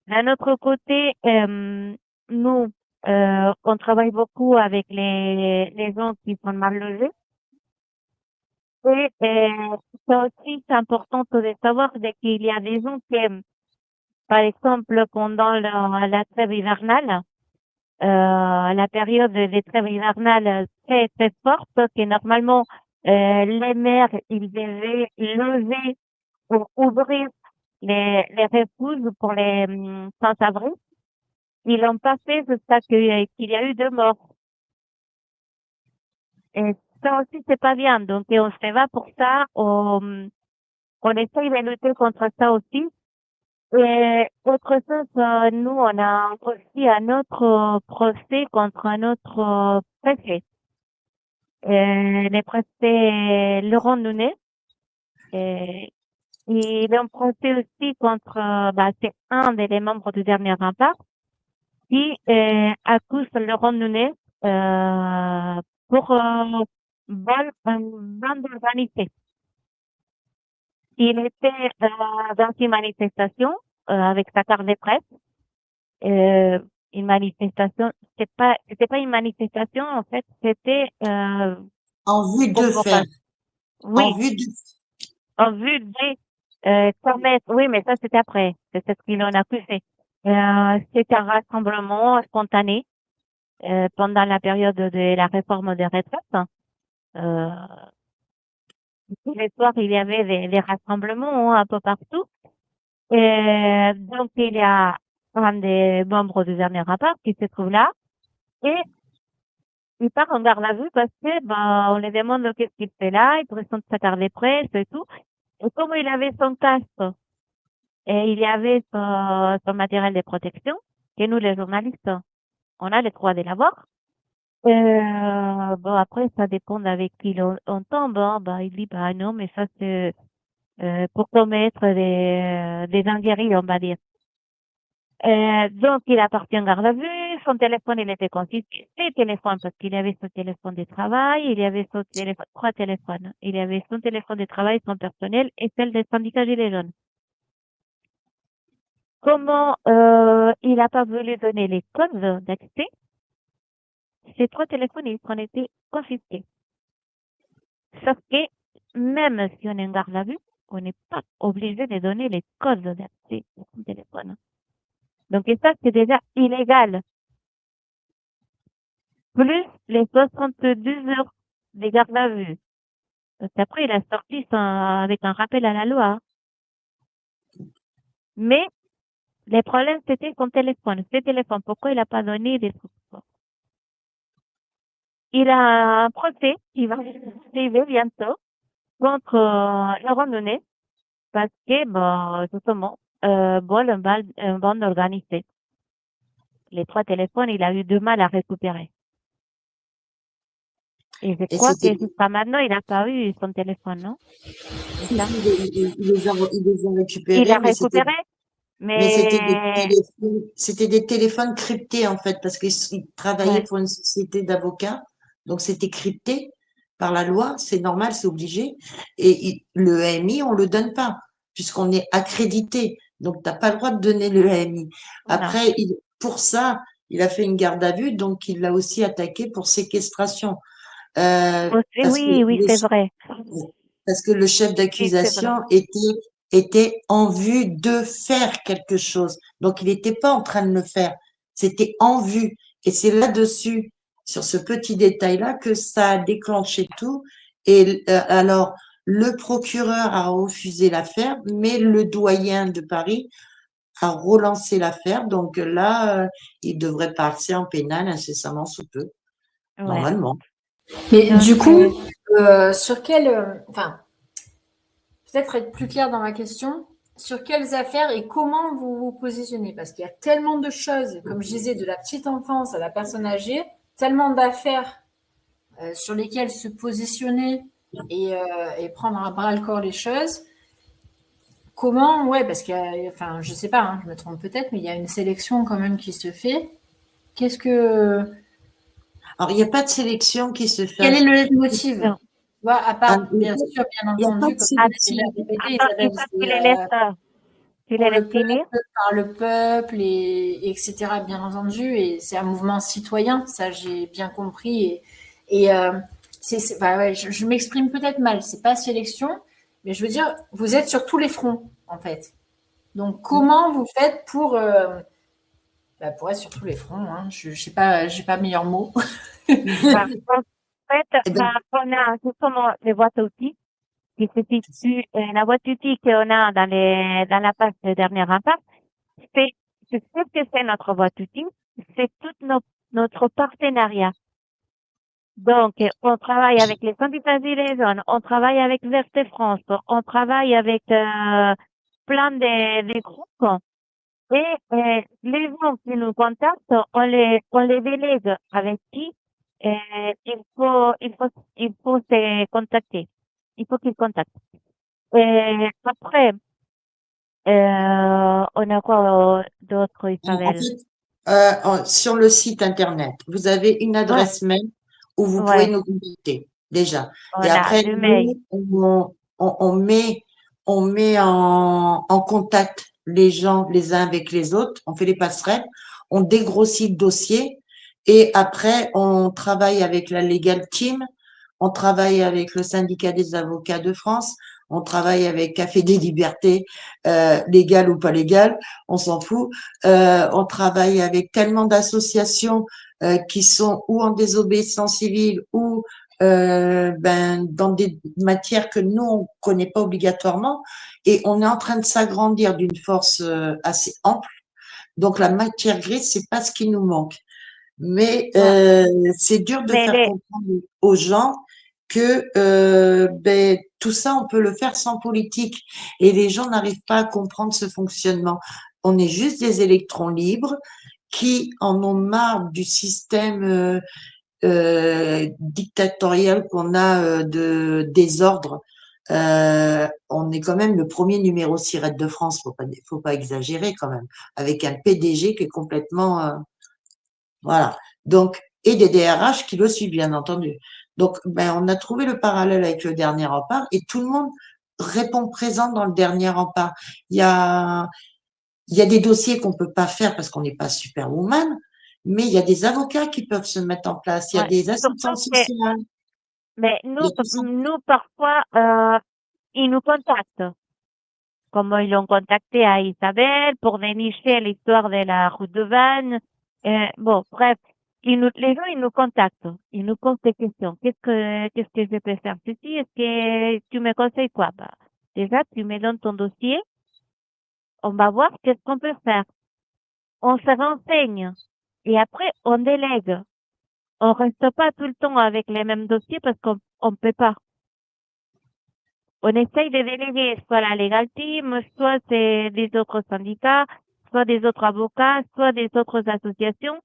D'un autre côté, nous, on travaille beaucoup avec les gens qui sont mal logés. Et ça aussi, c'est important de savoir qu'il y a des gens qui, par exemple, pendant la trêve hivernale, la période des trêves hivernales très très forte, que normalement les maires ils devaient loger ou ouvrir les refuges pour les sans-abri. Ils l'ont pas fait jusqu'à qu'il y a eu 2 morts. Et ça aussi c'est pas bien. Donc on se bat pour ça. On essaye de lutter contre ça aussi. Et autre chose, nous on a aussi un autre procès contre un autre préfet. Le préfet Laurent Nunez. Et il est en procès aussi contre, c'est un des membres du dernier rempart qui accuse Laurent Nunez pour bande organisée. Il était dans une manifestation avec sa carte de presse. Une manifestation, c'était pas une manifestation en fait, c'était En vue de faire. En oui, vue de. en vue de commettre. Oui, mais ça c'était après. C'est ce qu'ils l'ont accusé. C'était un rassemblement spontané pendant la période de la réforme des retraites. Euh, tous les soirs, il y avait des rassemblements un peu partout. Et donc, il y a un des membres du dernier rapport qui se trouve là et il part en garde à vue parce que, on lui demande qu'est-ce qu'il fait là, il présente sa carte de presse et tout. Et comme il avait son casque et il y avait son matériel de protection, que nous, les journalistes, on a le droit de l'avoir. Après, ça dépend avec qui on tombe, hein. Il dit, non, mais ça, c'est, pour commettre des injuries, on va dire. Donc, il a parti en garde à vue, son téléphone, il était confisqué, ses téléphones, parce qu'il y avait son téléphone de travail, il y avait son téléphone, 3 téléphones. Il y avait son téléphone de travail, son personnel, et celle des syndicats Gilets jaunes. Comment, il a pas voulu donner les codes d'accès? Ces 3 téléphones, ils ont été confisqués. Sauf que, même si on est en garde à vue, on n'est pas obligé de donner les codes d'accès à son téléphone. Donc, et ça, c'est déjà illégal. Plus les 72 heures de garde à vue. Parce qu'après, il a sorti avec un rappel à la loi. Mais, le problème, c'était son téléphone. Ce téléphone, pourquoi il n'a pas donné des trucs? Il a un procès qui va arriver bientôt contre Laurent Nunez parce que, justement, une bande organisée. Les 3 téléphones, il a eu du mal à récupérer. Et je Et crois que c'était. jusqu'à maintenant, il n'a pas eu son téléphone, non? C'est ça. Il les a Il récupérés, a mais c'était. récupéré, Mais mais c'était des téléphones cryptés en fait, parce qu'ils travaillaient ouais, pour une société d'avocats, donc c'était crypté par la loi, c'est normal, c'est obligé. Et le AMI, on le donne pas, puisqu'on est accrédité, donc t'as pas le droit de donner le AMI. non. Après, pour ça, il a fait une garde à vue, donc il l'a aussi attaqué pour séquestration, Aussi, parce que oui, oui, c'est vrai. le chef Oui, c'est vrai. d'accusation était en vue de faire quelque chose. Donc, il n'était pas en train de le faire. C'était en vue. Et c'est là-dessus, sur ce petit détail-là, que ça a déclenché tout. Et alors, le procureur a refusé l'affaire, mais le doyen de Paris a relancé l'affaire. Donc là, il devrait passer en pénal incessamment sous peu, Ouais. normalement. Mais Donc, du coup, sur quel, enfin, peut-être être plus clair dans ma question, sur quelles affaires et comment vous vous positionnez? Parce qu'il y a tellement de choses, comme je disais, de la petite enfance à la personne âgée, tellement d'affaires sur lesquelles se positionner et prendre à bras le corps les choses. Comment, ouais, parce que, enfin, je sais pas, hein, je me trompe peut-être, mais il y a une sélection quand même qui se fait. Qu'est-ce que, Alors, il n'y a pas de sélection qui se quel fait. est le leitmotiv? non. Tu vois, à Ah, part, bien sûr, bien il n'y a pas entendu, de comme tu l'as sélection. déjà répété, Attends, il Isabelle, faut qu'il c'est les laisse. Tu pour l'as le estimé? peuple, par le peuple, et etc., bien entendu. Et c'est un mouvement citoyen, ça j'ai bien compris. Et bah ouais, je m'exprime peut-être mal, c'est pas sélection, mais je veux dire, vous êtes sur tous les fronts, en fait. Donc, comment vous faites pour être sur tous les fronts, hein. Je sais pas, j'ai pas meilleur mot. Bah, en fait, Eh ben, bah, on a justement les boîtes à outils qui se situent, la boîte à outils qu'on a dans la page de dernière impact, c'est, c'est ce que c'est notre boîte à outils, c'est notre partenariat. Donc, on travaille avec les syndicats Gilets jaunes, on travaille avec Verte France, on travaille avec plein de groupes. Et les gens qui nous contactent, on les délègue avec qui il faut se contacter. Il faut qu'ils contactent. Et après, on a quoi d'autre, en Isabelle? fait, sur le site internet, vous avez une Ouais, adresse mail où vous pouvez ouais, nous contacter déjà. Et on a après, deux mails. nous, on met en contact les gens les uns avec les autres. On fait les passerelles, on dégrossit le dossier et après, on travaille avec la Legal Team, on travaille avec le syndicat des avocats de France, on travaille avec Café des Libertés, légal ou pas légal, on s'en fout. On travaille avec tellement d'associations qui sont ou en désobéissance civile ou dans des matières que nous, on connaît pas obligatoirement. Et on est en train de s'agrandir d'une force assez ample. Donc, la matière grise, c'est pas ce qui nous manque. Mais Ouais. c'est dur de Mais faire comprendre aux gens que tout ça, on peut le faire sans politique. Et les gens n'arrivent pas à comprendre ce fonctionnement. On est juste des électrons libres qui en ont marre du système dictatorial qu'on a de désordre. On est quand même le premier numéro sirette de France, faut pas exagérer quand même, avec un PDG qui est complètement voilà. Donc, et des DRH qui le suivent, bien entendu. Donc, on a trouvé le parallèle avec le dernier rempart et tout le monde répond présent dans le dernier rempart. Il y a, il y a des dossiers qu'on peut pas faire parce qu'on n'est pas superwoman, mais il y a des avocats qui peuvent se mettre en place. Il y a ouais, des surtout assistantes que, sociales. mais Il y nous, a tout ça. nous parfois, ils nous contactent. Comme ils l'ont contacté à Isabelle pour dénicher l'histoire de la route de Vannes. Bon, bref, les gens, ils nous contactent. Ils nous posent des questions. Qu'est-ce que je peux faire ceci? Est-ce que tu me conseilles quoi? Bah, déjà, tu me donnes ton dossier. On va voir qu'est-ce qu'on peut faire. On se renseigne. Et après, on délègue. On reste pas tout le temps avec les mêmes dossiers parce qu'on peut pas. On essaye de déléguer soit la Legal Team, soit c'est des autres syndicats, soit des autres avocats, soit des autres associations.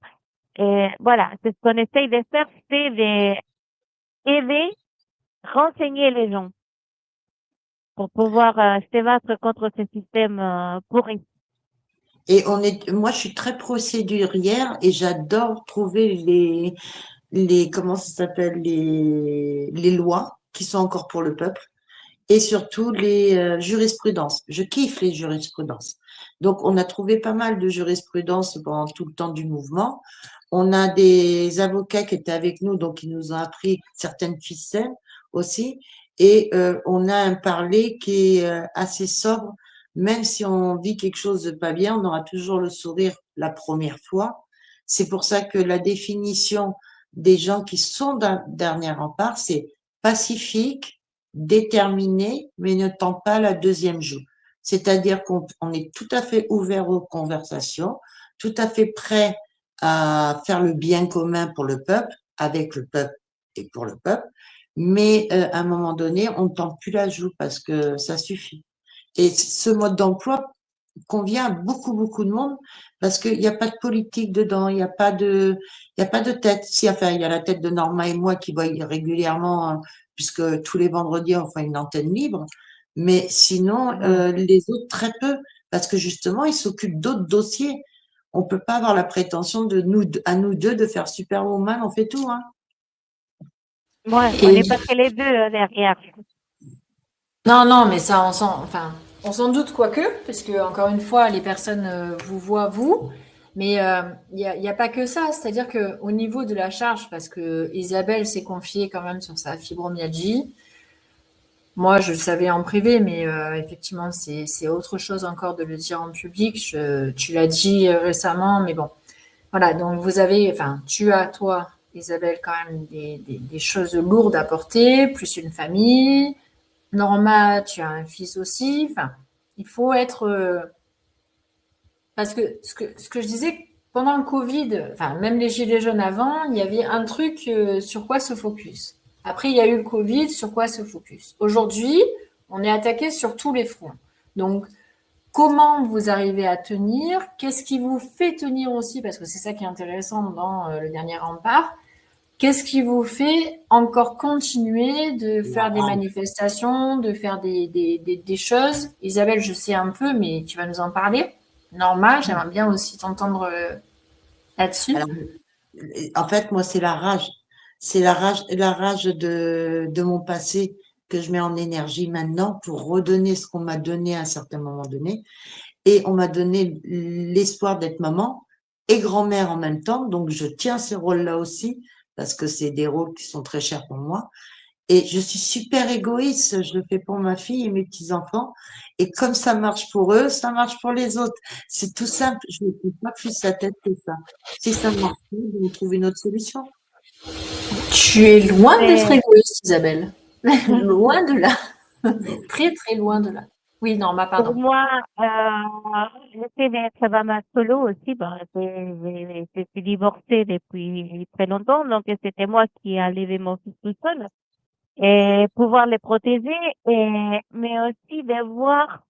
Et voilà, c'est ce qu'on essaye de faire, c'est d'aider, renseigner les gens pour pouvoir se battre contre ce système pourri. Et moi, je suis très procédurière et j'adore trouver comment ça s'appelle, les lois qui sont encore pour le peuple. Et surtout les jurisprudences. Je kiffe les jurisprudences. Donc, on a trouvé pas mal de jurisprudences pendant tout le temps du mouvement. On a des avocats qui étaient avec nous, donc ils nous ont appris certaines ficelles aussi. Et on a un parler qui est assez sobre. Même si on vit quelque chose de pas bien, on aura toujours le sourire la première fois. C'est pour ça que la définition des gens qui sont d'un dernier rempart, c'est pacifique, déterminé, mais ne tend pas la deuxième joue. C'est-à-dire qu'on est tout à fait ouvert aux conversations, tout à fait prêt à faire le bien commun pour le peuple, avec le peuple et pour le peuple, mais à un moment donné, on ne tend plus la joue parce que ça suffit. Et ce mode d'emploi convient à beaucoup, beaucoup de monde parce qu'il n'y a pas de politique dedans, il y a pas de tête. Si, enfin, il y a la tête de Norma et moi qui voient régulièrement, puisque tous les vendredis, on fait une antenne libre. Mais sinon, Ouais. les autres, très peu, parce que justement, ils s'occupent d'autres dossiers. On peut pas avoir la prétention à nous deux de faire Superwoman, on fait tout, hein. Ouais, on Et n'est pas que les deux derrière. non, non, mais ça, on sent, enfin, On s'en doute quoique, parce que encore une fois, les personnes vous voient vous, mais il y a pas que ça. C'est-à-dire que au niveau de la charge, parce que Isabelle s'est confiée quand même sur sa fibromyalgie. Moi, je le savais en privé, mais effectivement, c'est autre chose encore de le dire en public. Tu l'as dit récemment, mais bon, voilà. Donc vous avez, enfin, tu as toi, Isabelle, quand même des choses lourdes à porter, plus une famille. Norma, tu as un fils aussi. Enfin, il faut être. Parce que ce que je disais, pendant le Covid, enfin, même les Gilets jaunes avant, il y avait un truc sur quoi se focus. Après, il y a eu le Covid, sur quoi se focus. Aujourd'hui, on est attaqué sur tous les fronts. Donc, comment vous arrivez à tenir? Qu'est-ce qui vous fait tenir aussi? Parce que c'est ça qui est intéressant dans le dernier rempart. Qu'est-ce qui vous fait encore continuer de faire des manifestations, de faire des choses? Isabelle, je sais un peu, mais tu vas nous en parler. Norma, j'aimerais bien aussi t'entendre là-dessus. Alors, en fait, moi, c'est la rage. C'est la rage de mon passé que je mets en énergie maintenant pour redonner ce qu'on m'a donné à un certain moment donné. Et on m'a donné l'espoir d'être maman et grand-mère en même temps. Donc, je tiens ces rôles-là aussi parce que c'est des rôles qui sont très chers pour moi. Et je suis super égoïste. Je le fais pour ma fille et mes petits-enfants. Et comme ça marche pour eux, ça marche pour les autres. C'est tout simple. Je ne me pas plus la tête que ça. Si ça ne marche pas, je vais trouver une autre solution. Tu es loin d'être Mais égoïste, Isabelle. Loin de là. Très, très loin de là. Oui, Norma, pour pardon. moi, j'essaie d'être maman solo aussi. Bon, je suis divorcée depuis très longtemps, donc c'était moi qui ai élevé mon fils tout seul et pouvoir les protéger, mais aussi de voir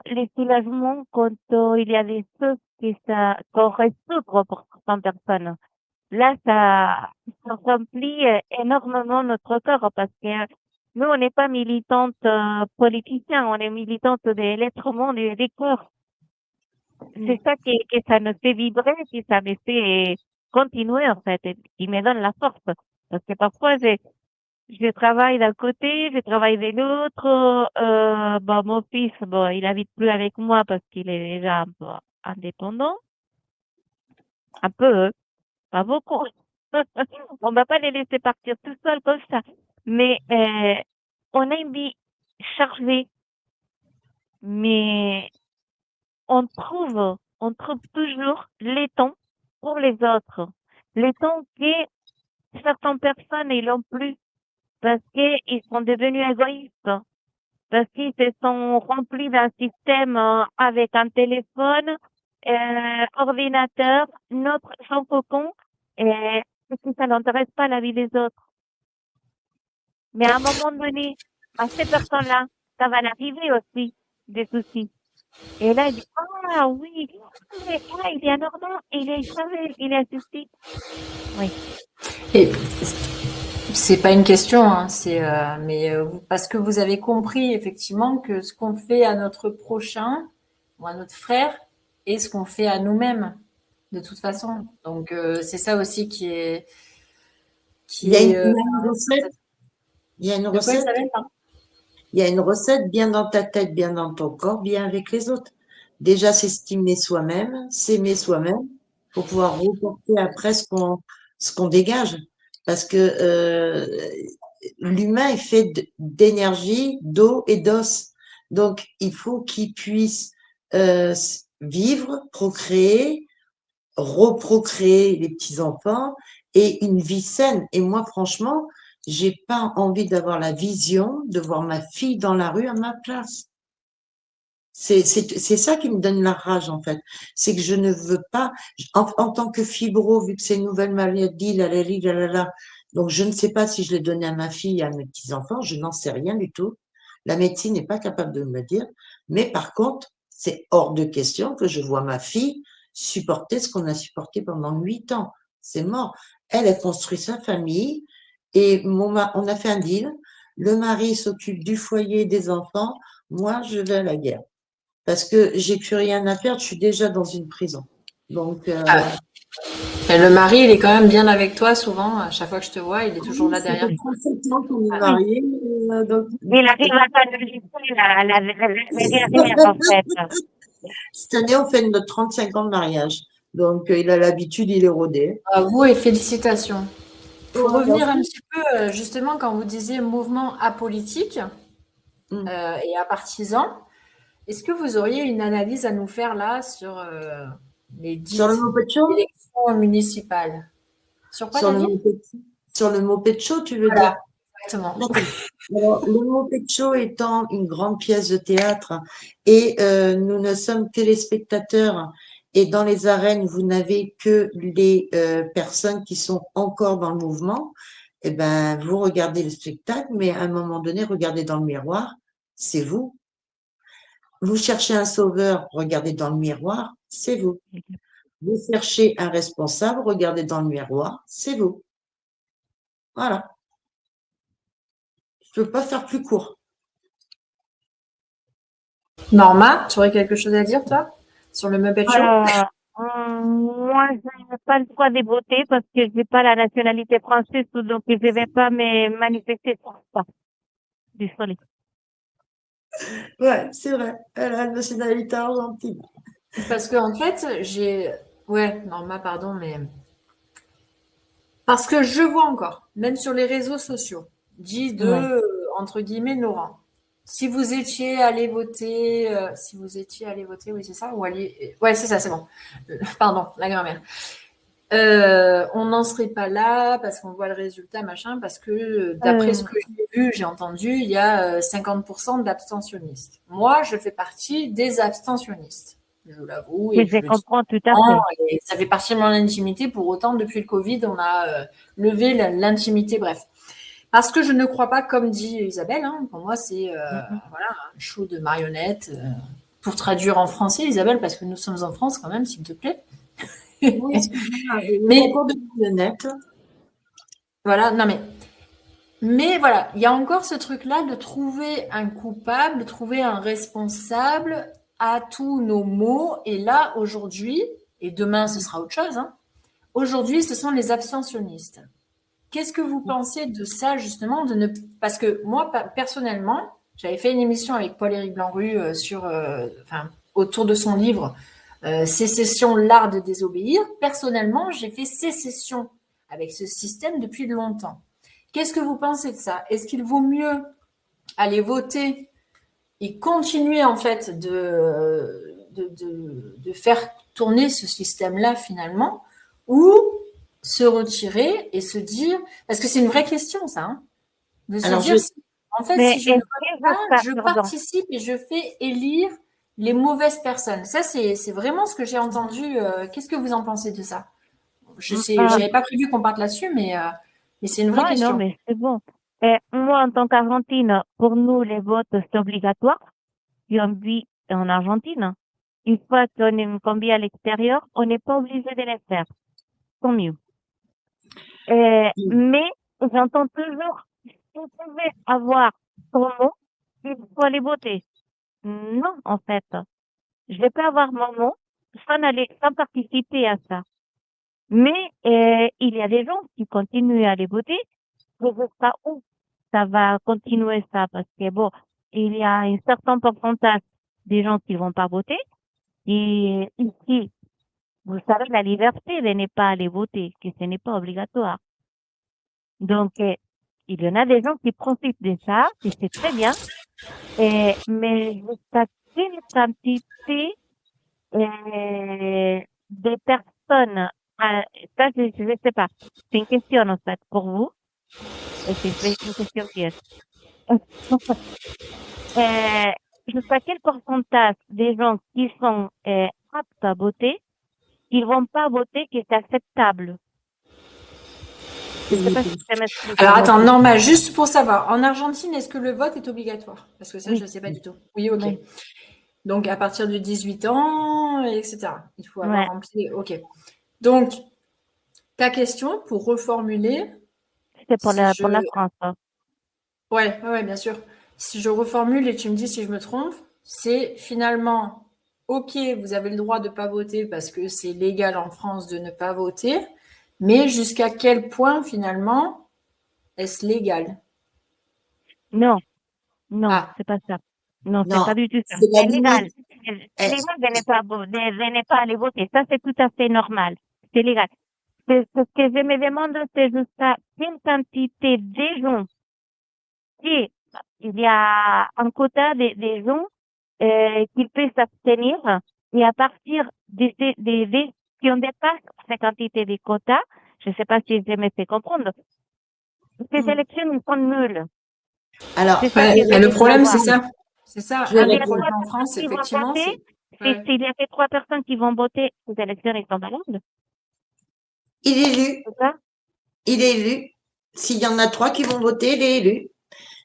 les soulagements quand il y a des choses qu'on résoudre pour certaines personnes. Là, ça remplit énormément notre corps parce que nous, on n'est pas militante politicien, on est militante de l'être humain, des corps. C'est ça que ça nous fait vibrer, qui ça me fait continuer en fait, et qui me donne la force. Parce que parfois, je travaille d'un côté, je travaille de l'autre. Bon, mon fils, bon, il habite plus avec moi parce qu'il est déjà un peu indépendant, un peu, hein, pas beaucoup. On va pas les laisser partir tout seuls comme ça. Mais on a une vie chargée, mais on trouve toujours les temps pour les autres. Les temps que certaines personnes ils l'ont plus parce qu'ils sont devenus égoïstes, parce qu'ils se sont remplis d'un système avec un téléphone, ordinateur, notre son cocon, et parce que ça n'intéresse pas la vie des autres. Mais à un moment donné, à ces personnes-là, ça va l'arriver aussi, des soucis. Et là, il dit, ah oui, mais ah, il est anormal, il est ceci. Oui. Et c'est pas une question, hein, mais parce que vous avez compris effectivement que ce qu'on fait à notre prochain ou à notre frère est ce qu'on fait à nous-mêmes de toute façon. Donc c'est ça aussi Il y a qui est une recette. Il y a une de quoi recette. Isabelle, pardon. Il y a une recette bien dans ta tête, bien dans ton corps, bien avec les autres. Déjà, s'estimer soi-même, s'aimer soi-même, pour pouvoir reporter après ce qu'on dégage. Parce que l'humain est fait d'énergie, d'eau et d'os. Donc, il faut qu'il puisse vivre, procréer, reprocréer les petits-enfants et une vie saine. Et moi, franchement, j'ai pas envie d'avoir la vision de voir ma fille dans la rue à ma place. C'est ça qui me donne la rage, en fait. C'est que je ne veux pas, en tant que fibro, vu que c'est une nouvelle maladie, la. Donc, je ne sais pas si je l'ai donné à ma fille et à mes petits-enfants, je n'en sais rien du tout. La médecine n'est pas capable de me le dire. Mais par contre, c'est hors de question que je vois ma fille supporter ce qu'on a supporté pendant 8 ans. C'est mort. Elle a construit sa famille et on a fait un deal. Le mari s'occupe du foyer, des enfants. Moi, je vais à la guerre parce que j'ai plus rien à perdre, je suis déjà dans une prison. Donc, Et le mari, il est quand même bien avec toi souvent. À chaque fois que je te vois, il est toujours là ça derrière fait toi. 37 ans qu'on est Oui. mariés, Donc, Il arrive à s'enregistrer la dernière, en fait. cette année, on fait notre 35 ans de mariage. Donc, il a l'habitude, il est rodé. Bravo et félicitations. Pour Ouais, revenir un petit peu, justement, quand vous disiez mouvement apolitique Mm. et apartisan, est-ce que vous auriez une analyse à nous faire là sur les Sur le dites mot pécho? élections municipales? Sur quoi Sur t'as le dit? mot pécho, sur le mot pécho, tu veux dire? Voilà, exactement. D'accord. Alors, le mot pécho étant une grande pièce de théâtre et nous ne sommes que les spectateurs et dans les arènes, vous n'avez que les personnes qui sont encore dans le mouvement, eh ben, vous regardez le spectacle, mais à un moment donné, regardez dans le miroir, c'est vous. Vous cherchez un sauveur, regardez dans le miroir, c'est vous. Vous cherchez un responsable, regardez dans le miroir, c'est vous. Voilà. Je ne peux pas faire plus court. Norma, tu aurais quelque chose à dire, toi, sur le Muppet Show? Moi, je n'ai pas le droit de voter parce que je n'ai pas la nationalité française, donc je ne vais pas me manifester sur ça. Désolée. Ouais, c'est vrai. Elle a une nationalité argentine. Parce que en fait, j'ai... Ouais, Norma, pardon, mais... Parce que je vois encore, même sur les réseaux sociaux, dit de, Ouais. entre guillemets, nos rangs. Si vous étiez allé voter, oui, c'est ça, ou aller, ouais, c'est ça, c'est bon. Pardon, la grammaire. On n'en serait pas là parce qu'on voit le résultat, machin, parce que d'après ce Euh, que j'ai vu, j'ai entendu, il y a 50% d'abstentionnistes. Moi, je fais partie des abstentionnistes. Je l'avoue et oui, je je le dis comprends tout à souvent, fait. et ça fait partie de mon intimité. Pour autant, depuis le Covid, on a levé l'intimité, bref. Parce que je ne crois pas, comme dit Isabelle, hein, pour moi, c'est Mhm. voilà, un show de marionnettes. Pour traduire en français, Isabelle, parce que nous sommes en France quand même, s'il te plaît. Oui, excuse-moi, le Mais concours de marionnettes. voilà, non mais voilà, il y a encore ce truc-là de trouver un coupable, de trouver un responsable à tous nos maux. Et là, aujourd'hui, et demain, ce sera autre chose, hein, aujourd'hui, ce sont les abstentionnistes. Qu'est-ce que vous pensez de ça, justement, de ne... Parce que moi, personnellement, j'avais fait une émission avec Paul-Éric Blanru sur, enfin, autour de son livre Sécession, l'art de désobéir. Personnellement, j'ai fait sécession avec ce système depuis longtemps. Qu'est-ce que vous pensez de ça? Est-ce qu'il vaut mieux aller voter et continuer en fait de faire tourner ce système-là finalement, ou se retirer et se dire, parce que c'est une vraie question ça, hein, de se Alors, dire, en fait, Mais si je ne est-ce vote que pas, je pardon. participe et je fais élire les mauvaises personnes. Ça, c'est vraiment ce que j'ai entendu. Qu'est-ce que vous en pensez de ça? Je sais, Euh, j'avais pas prévu qu'on parte là-dessus, mais c'est une vraie non, non, question. mais c'est bon. Et moi, en tant qu'Argentine, pour nous, les votes, c'est obligatoire. Si on vit en Argentine, une fois qu'on vit à l'extérieur, on n'est pas obligé de les faire. Tant mieux. Mais j'entends toujours, si vous pouvez avoir ton mot, il faut aller voter. Non, en fait. Je peux avoir mon mot sans participer à ça. Mais il y a des gens qui continuent à aller voter. Je ne sais pas où ça va continuer ça parce que bon, il y a un certain pourcentage des gens qui vont pas voter. Et ici, vous savez, la liberté de ne pas aller voter, que ce n'est pas obligatoire. Donc, il y en a des gens qui profitent de ça, et c'est très bien. Mais jusqu'à quelle quantité de personnes, ça, je ne sais pas. C'est une question, en fait, pour vous. Et c'est une question piège. Euh, jusqu'à quel pourcentage des gens qui sont aptes à voter, ils vont pas voter que c'est acceptable? Je sais pas si ça m'explique. Alors attends, Norma, juste pour savoir, en Argentine, est-ce que le vote est obligatoire? Parce que ça, je Oui, ne sais pas du tout. Oui, ok. oui, Donc à partir de 18 ans, etc. Il faut avoir ouais. rempli. Ok. Donc, ta question, pour reformuler, C'est si pour la je... France, hein. Ouais, bien sûr. Si je reformule et tu me dis si je me trompe, c'est finalement, ok, vous avez le droit de ne pas voter parce que c'est légal en France de ne pas voter, mais jusqu'à quel point finalement est-ce légal? Non, non, Ah, c'est pas ça. Non, c'est Non, pas du tout ça. c'est la C'est légal. limite. C'est Eh, légal de ne pas aller voter. Ça, c'est tout à fait normal. C'est légal. Ce que je me demande, c'est jusqu'à quelle quantité de gens, si il y a un quota de gens qui peut s'abstenir, et à partir si on dépasse cette quantité de quotas, je ne sais pas si je me fais comprendre, ces hmm. élections ils sont nulles. Alors, C'est ça ouais, que mais je le veux problème, c'est savoir. ça. C'est ça. je vais Un S'il des y a répondre. problèmes trois en personnes France, qui vont effectivement, voter, c'est. Ouais. s'il y a que trois personnes qui vont voter, ces élections ils sont valables, Il est élu, c'est ça? il est élu. S'il y en a 3 qui vont voter, il est élu.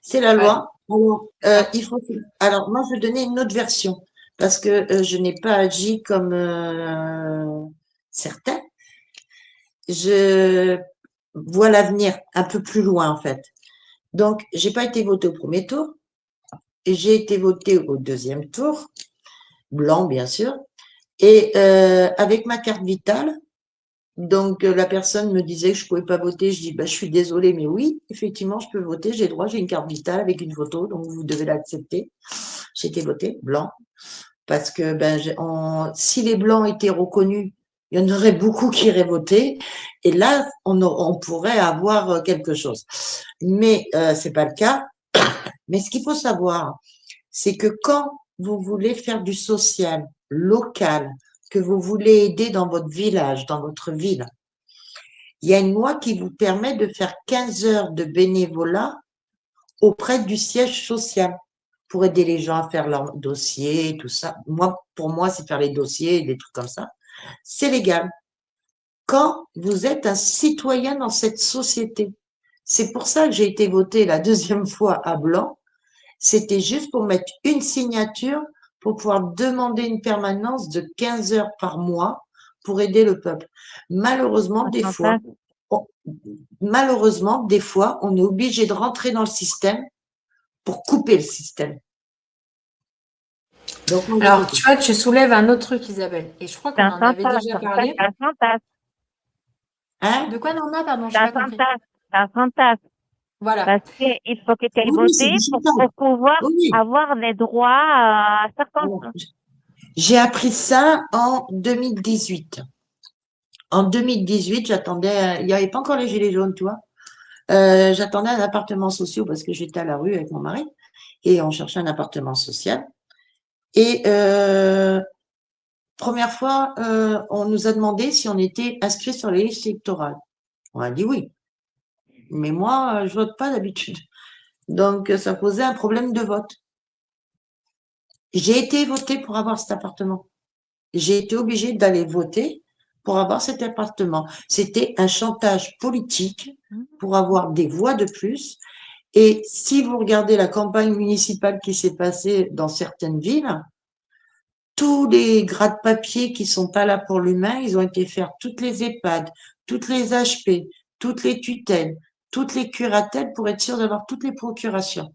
C'est la Ouais, loi. Alors, c'est ça. il faut. Alors, moi, je vais donner une autre version parce que je n'ai pas agi comme certains. Je vois l'avenir un peu plus loin, en fait. Donc, j'ai pas été votée au premier tour. Et j'ai été votée au deuxième tour, blanc, bien sûr. Et avec ma carte vitale, donc la personne me disait que je pouvais pas voter. Je dis, bah, je suis désolée, mais oui, effectivement, je peux voter. J'ai le droit, j'ai une carte vitale avec une photo, donc vous devez l'accepter. J'ai été votée blanc parce que ben, si les blancs étaient reconnus, il y en aurait beaucoup qui iraient voter. Et là, on pourrait avoir quelque chose. Mais c'est pas le cas. Mais ce qu'il faut savoir, c'est que quand vous voulez faire du social, local, que vous voulez aider dans votre village, dans votre ville, il y a une loi qui vous permet de faire 15 heures de bénévolat auprès du siège social pour aider les gens à faire leurs dossiers, tout ça. Moi, pour moi, c'est faire les dossiers, des trucs comme ça. C'est légal. Quand vous êtes un citoyen dans cette société, c'est pour ça que j'ai été votée la deuxième fois à blanc. C'était juste pour mettre une signature pour pouvoir demander une permanence de 15 heures par mois pour aider le peuple. Malheureusement, des fois, Pourcentage. on, malheureusement, des fois, on est obligé de rentrer dans le système pour couper le système. Donc, moi, j'ai Alors, voté. tu vois, tu soulèves un autre truc, Isabelle. Et je crois C'est qu'on un en avait chantage. déjà Ça, parlé. c'est un chantage. Hein? De quoi, Norma? Pardon, C'est j'ai un pas compris. chantage. C'est un chantage. Voilà. Parce qu'il faut que tu ailles Oui, c'est voter du chantage. pour pouvoir Oui. avoir des droits à certains. Alors, j'ai appris ça en 2018. En 2018, j'attendais, il n'y avait pas encore les gilets jaunes, tu vois. J'attendais un appartement social parce que j'étais à la rue avec mon mari et on cherchait un appartement social. Et première fois, on nous a demandé si on était inscrit sur les listes électorales. On a dit oui, mais moi, je vote pas d'habitude. Donc, ça posait un problème de vote. J'ai été votée pour avoir cet appartement. J'ai été obligée d'aller voter pour avoir cet appartement. C'était un chantage politique pour avoir des voix de plus. Et si vous regardez la campagne municipale qui s'est passée dans certaines villes, tous les gratte-papier qui sont pas là pour l'humain, ils ont été faire toutes les EHPAD, toutes les HP, toutes les tutelles, toutes les curatelles pour être sûr d'avoir toutes les procurations.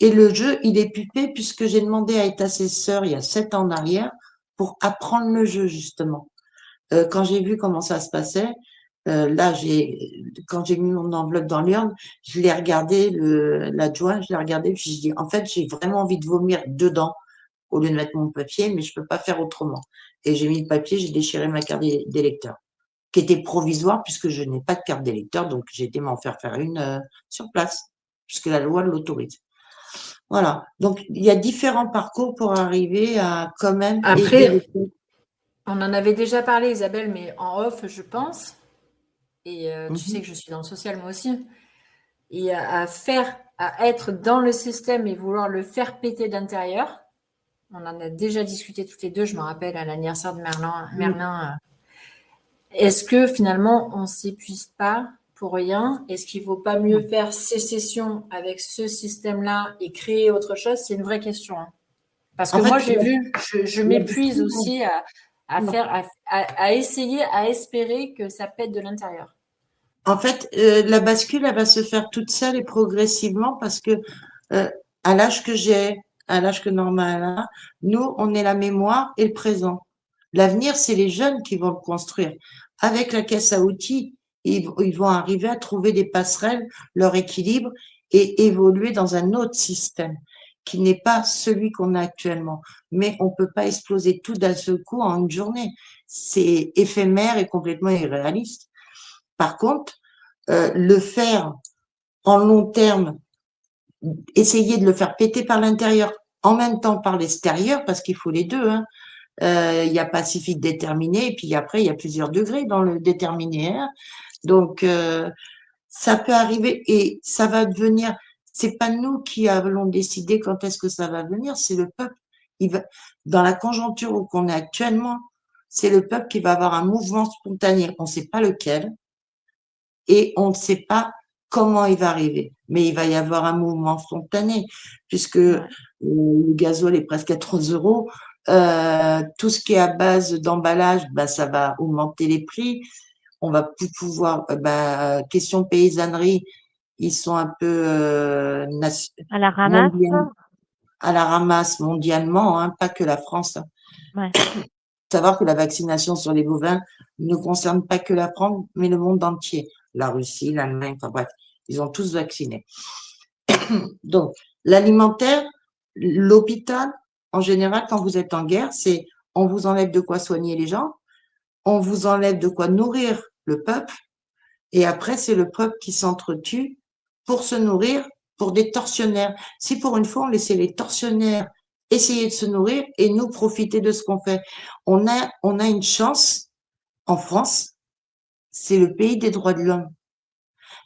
Et le jeu, il est pupé puisque j'ai demandé à être assesseur il y a 7 ans en arrière pour apprendre le jeu, justement. Quand j'ai vu comment ça se passait, là, quand j'ai mis mon enveloppe dans l'urne, je l'ai regardé, l'adjoint, je l'ai regardé, puis je dis, en fait, j'ai vraiment envie de vomir dedans au lieu de mettre mon papier, mais je peux pas faire autrement. Et j'ai mis le papier, j'ai déchiré ma carte d'électeur, qui était provisoire puisque je n'ai pas de carte d'électeur, donc j'ai été m'en faire une sur place, puisque la loi l'autorise. Voilà. Donc, il y a différents parcours pour arriver à quand même aider le Après, peuple. on en avait déjà parlé, Isabelle, mais en off, je pense. Et tu sais Mhm. que je suis dans le social, moi aussi. Et à être dans le système et vouloir le faire péter d'intérieur. On en a déjà discuté toutes les deux, je me rappelle, à l'anniversaire de Merlin. Est-ce que finalement, on ne s'épuise pas pour rien? Est-ce qu'il ne vaut pas mieux faire sécession avec ce système-là et créer autre chose? C'est une vraie question, hein. Parce que En moi, fait, j'ai vu, je la m'épuise bascule, aussi à essayer, à espérer que ça pète de l'intérieur. en fait, la bascule, elle va se faire toute seule et progressivement parce que euh, à l'âge que j'ai, à l'âge que Norma a, nous, on est la mémoire et le présent. L'avenir, c'est les jeunes qui vont le construire. Avec la caisse à outils, ils vont arriver à trouver des passerelles, leur équilibre et évoluer dans un autre système qui n'est pas celui qu'on a actuellement. Mais on peut pas exploser tout d'un seul coup en une journée. C'est éphémère et complètement irréaliste. Par contre, le faire en long terme, essayer de le faire péter par l'intérieur en même temps par l'extérieur, parce qu'il faut les deux, hein. Il y a pacifique déterminé, et puis après, il y a plusieurs degrés dans le déterminé, hein. Donc, ça peut arriver et ça va devenir, c'est pas nous qui allons décider quand est-ce que ça va venir, c'est le peuple. Il va, dans la conjoncture où qu'on est actuellement, c'est le peuple qui va avoir un mouvement spontané. On ne sait pas lequel et on ne sait pas comment il va arriver. Mais il va y avoir un mouvement spontané puisque le gasoil est presque à 3 euros. Tout ce qui est à base d'emballage, bah, ça va augmenter les prix. On va plus pouvoir, question paysannerie, ils sont un peu À la ramasse. mondial, à la ramasse mondialement, hein, pas que la France, hein. Ouais. Savoir que la vaccination sur les bovins ne concerne pas que la France, mais le monde entier. La Russie, l'Allemagne, enfin bref, ils ont tous vacciné. Donc, l'alimentaire, l'hôpital, en général, quand vous êtes en guerre, c'est on vous enlève de quoi soigner les gens, on vous enlève de quoi nourrir le peuple, et après, c'est le peuple qui s'entretue pour se nourrir, pour des tortionnaires. Si pour une fois, on laissait les tortionnaires essayer de se nourrir et nous profiter de ce qu'on fait, on a une chance en France, c'est le pays des droits de l'homme.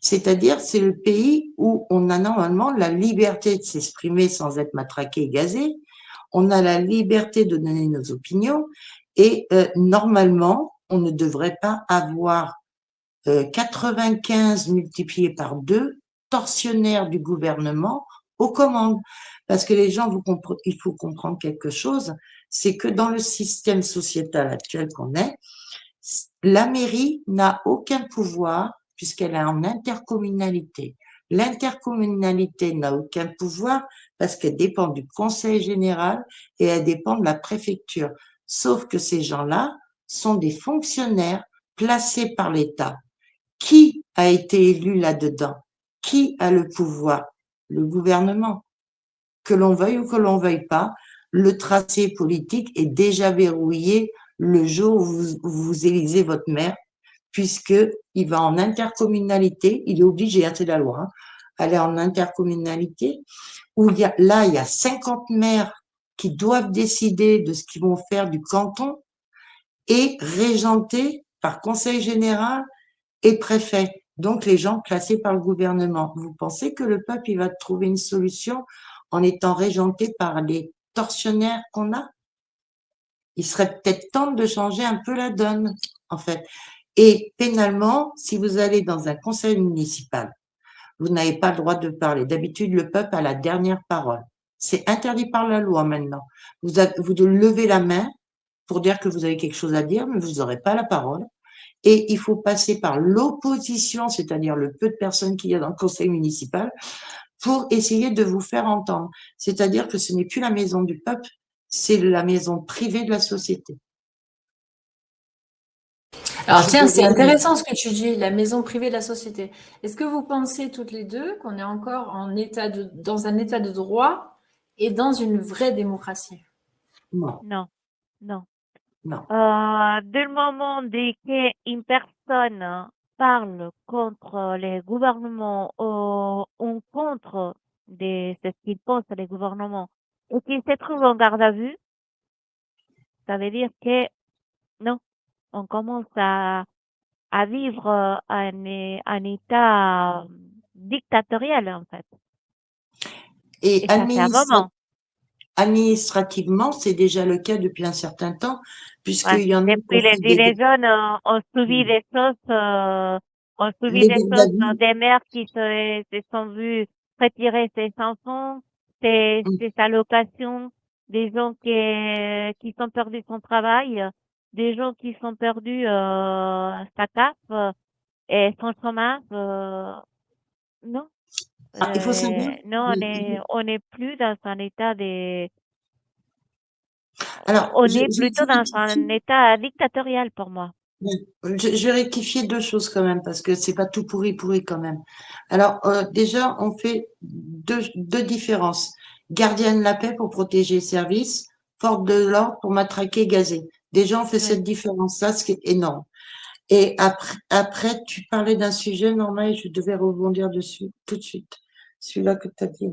C'est-à-dire, c'est le pays où on a normalement la liberté de s'exprimer sans être matraqué et gazé. On a la liberté de donner nos opinions et normalement, on ne devrait pas avoir 95 multiplié par 2 tortionnaires du gouvernement aux commandes. Parce que les gens, il faut comprendre quelque chose, c'est que dans le système sociétal actuel qu'on est, la mairie n'a aucun pouvoir puisqu'elle est en intercommunalité. L'intercommunalité n'a aucun pouvoir parce qu'elle dépend du conseil général et elle dépend de la préfecture. Sauf que ces gens-là sont des fonctionnaires placés par l'État. Qui a été élu là-dedans? Qui a le pouvoir? Le gouvernement. Que l'on veuille ou que l'on veuille pas, le tracé politique est déjà verrouillé le jour où vous élisez votre maire, puisque il va en intercommunalité, il est obligé, hein, c'est la loi, hein, aller en intercommunalité, où il y a 50 maires qui doivent décider de ce qu'ils vont faire du canton et régentés par conseil général et préfet, donc les gens placés par le gouvernement. Vous pensez que le peuple, il va trouver une solution en étant régenté par les tortionnaires qu'on a? Il serait peut-être temps de changer un peu la donne, en fait. Et pénalement, si vous allez dans un conseil municipal, vous n'avez pas le droit de parler. D'habitude, le peuple a la dernière parole. C'est interdit par la loi maintenant. Vous devez lever la main pour dire que vous avez quelque chose à dire, mais vous n'aurez pas la parole. Et il faut passer par l'opposition, c'est-à-dire le peu de personnes qu'il y a dans le conseil municipal, pour essayer de vous faire entendre. C'est-à-dire que ce n'est plus la maison du peuple, c'est la maison privée de la société. Alors tiens, c'est intéressant ce que tu dis, la maison privée de la société. Est-ce que vous pensez toutes les deux qu'on est encore dans un état de droit et dans une vraie démocratie? Non, Non, non. non. Dès le moment qu'une personne parle contre les gouvernements ou contre ce qu'ils pensent les gouvernements et qu'il se trouve en garde à vue, ça veut dire que non, on commence à vivre un état dictatorial en fait. Et Et ça fait un moment. administrativement, c'est déjà le cas depuis un certain temps, Ouais. puisqu'il y en a qui Depuis ont les fait Gilets jaunes, on subit des choses, les déshabillés. des mères se sont vues retirer ses chansons, ses allocations, des gens qui sont perdus son travail, des gens qui sont perdus, sa CAF, et son chômage, non. Ah, il faut savoir. Non, on est plus dans un état Alors, on je, est je vais plutôt dire dans tout de un suite, état dictatorial pour moi. Je vais rectifier deux choses quand même, parce que c'est pas tout pourri quand même. Alors, déjà, on fait deux différences. Gardien de la paix pour protéger les services, force de l'ordre pour matraquer et gazer. Déjà, on fait Oui. cette différence-là, ce qui est énorme. Et après, tu parlais d'un sujet, Norma, et je devais rebondir dessus tout de suite. Celui-là que tu as dit.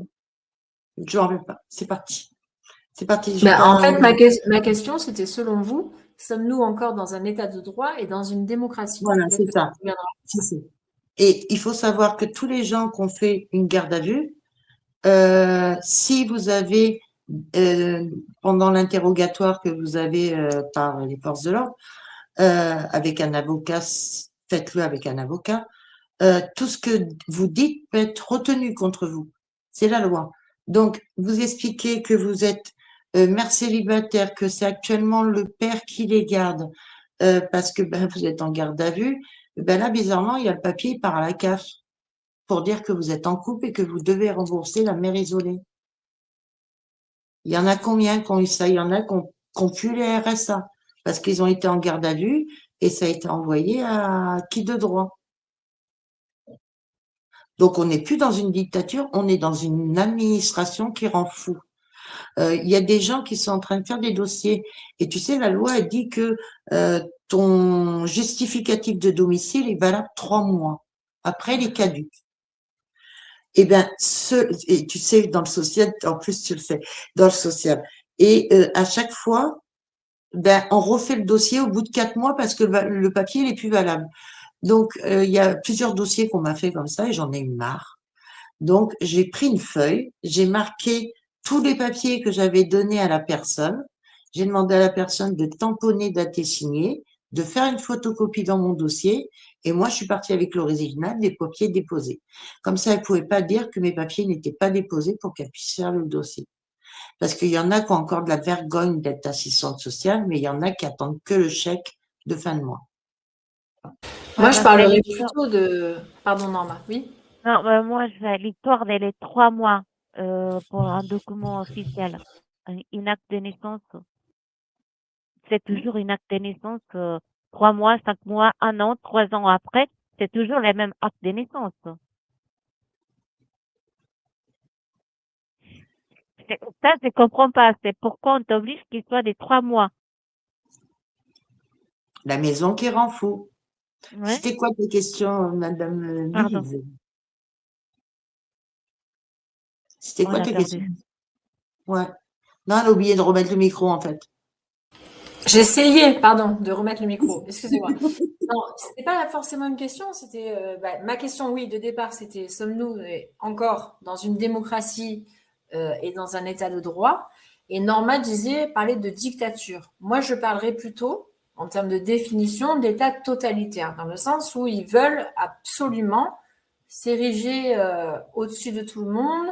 Je n'en veux pas. C'est parti. C'est parti. J'ai Ben, en pas. fait, ma question, c'était selon vous, sommes-nous encore dans un état de droit et dans une démocratie? Voilà, Peut-être c'est que ça ça. reviendra. C'est ça. Et il faut savoir que tous les gens qui ont fait une garde à vue, si vous avez, pendant l'interrogatoire que vous avez par les forces de l'ordre, avec un avocat, faites-le avec un avocat, tout ce que vous dites peut être retenu contre vous. C'est la loi. Donc, vous expliquez que vous êtes mère célibataire, que c'est actuellement le père qui les garde, parce que ben, vous êtes en garde à vue, ben là, bizarrement, il y a le papier par la CAF pour dire que vous êtes en couple et que vous devez rembourser la mère isolée. Il y en a combien qui ont eu ça? Il y en a qui ont pu les RSA parce qu'ils ont été en garde à vue et ça a été envoyé à qui de droit. Donc, on n'est plus dans une dictature, on est dans une administration qui rend fou. Il y a des gens qui sont en train de faire des dossiers. Et tu sais, la loi, elle dit que ton justificatif de domicile est valable 3 mois. Après, il est caduc. Eh bien, et tu sais, dans le social, en plus, tu le sais, dans le social. Et à chaque fois, ben, on refait le dossier au bout de 4 mois parce que le papier n'est plus valable. Donc, il y a plusieurs dossiers qu'on m'a fait comme ça et j'en ai eu marre. Donc, j'ai pris une feuille, j'ai marqué tous les papiers que j'avais donnés à la personne. J'ai demandé à la personne de tamponner, dater, signer, de faire une photocopie dans mon dossier. Et moi, je suis partie avec l'original des papiers déposés. Comme ça, elle ne pouvait pas dire que mes papiers n'étaient pas déposés pour qu'elle puisse faire le dossier. Parce qu'il y en a qui ont encore de la vergogne d'être assistante sociale, mais il y en a qui attendent que le chèque de fin de mois. Moi, Ouais, je bah, c'est parlerais l'histoire. plutôt de. Pardon, Norma, oui. Non, bah, moi, je vais l'histoire des 3 mois pour un document officiel. Une acte de naissance, c'est toujours une acte de naissance. 3 mois, 5 mois, 1 an, 3 ans après, c'est toujours les mêmes actes de naissance. Ça, je comprends pas. C'est pourquoi on t'oblige qu'il soit des 3 mois. La maison qui rend fou. Ouais, C'était quoi tes questions, Madame pardon, Lise? C'était on quoi a tes questions? perdu. Ouais. Non, elle a oublié de remettre le micro, en fait. J'essayais, pardon, de remettre le micro. Excusez-moi. Non, c'était pas forcément une question. C'était ma question, oui, de départ, c'était sommes-nous encore dans une démocratie et dans un état de droit? Et Norma disait parler de dictature. Moi, je parlerais plutôt, en termes de définition, d'état totalitaire, dans le sens où ils veulent absolument s'ériger au-dessus de tout le monde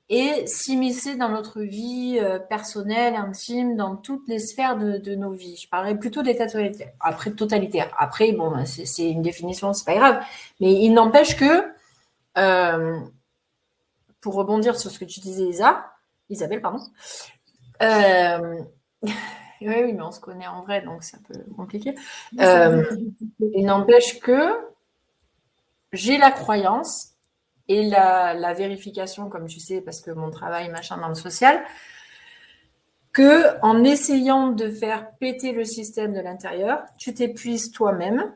et s'immiscer dans notre vie personnelle, intime, dans toutes les sphères de nos vies. Je parlerais plutôt d'état totalitaire. Après, totalitaire. Après, bon, c'est une définition, c'est pas grave. Mais il n'empêche que, euh, pour rebondir sur ce que tu disais, Isabelle, pardon. Oui, mais on se connaît en vrai, donc c'est un peu compliqué. Il n'empêche que j'ai la croyance et la vérification, comme tu sais, parce que mon travail, machin, dans le social, que en essayant de faire péter le système de l'intérieur, tu t'épuises toi-même.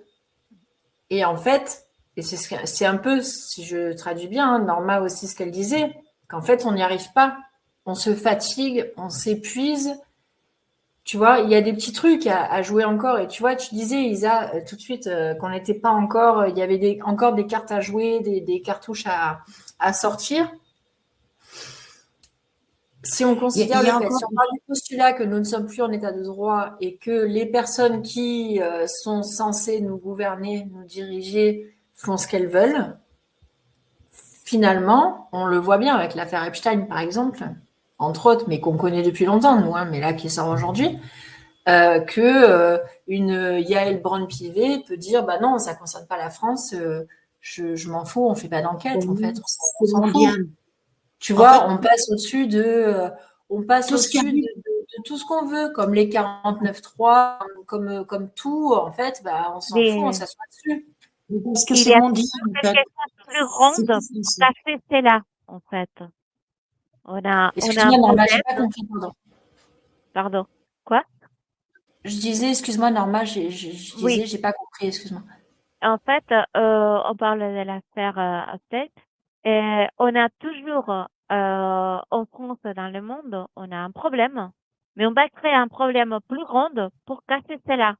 Et en fait, et c'est un peu, si je traduis bien, hein, Norma aussi ce qu'elle disait, qu'en fait, on n'y arrive pas. On se fatigue, on s'épuise. Tu vois, il y a des petits trucs à jouer encore. Et tu vois, tu disais, Isa, tout de suite, qu'on n'était pas encore, il y avait encore des cartes à jouer, des cartouches à sortir. Si on considère Il y le a fait, encore. si on part du postulat que nous ne sommes plus en état de droit et que les personnes qui sont censées nous gouverner, nous diriger, font ce qu'elles veulent, finalement, on le voit bien avec l'affaire Epstein, par exemple, entre autres, mais qu'on connaît depuis longtemps, nous, hein, mais là qui sort aujourd'hui, que une Yael Braun-Pivet peut dire, bah non, ça ne concerne pas la France, je m'en fous, on ne fait pas d'enquête, en fait, on C'est s'en fout. mondial. Tu En fait, vois, on passe au-dessus de, tout ce qui arrive, de de tout ce qu'on veut, comme les 49.3, comme tout, en fait, bah, on s'en fout, on Mais s'assoit dessus. Parce que il c'est y a mondial, toujours en fait. quelque chose de plus C'est ronde plus pour facile. cacher cela, en fait. On a un Excuse-moi, Norma, j'ai problème. pas compris, pardon. Pardon. Quoi? Je disais, excuse-moi, Norma, je Oui. disais, j'ai pas compris, excuse-moi. En fait, on parle de l'affaire Update. Et on a toujours, en France, dans le monde, on a un problème. Mais on va créer un problème plus grand pour cacher cela.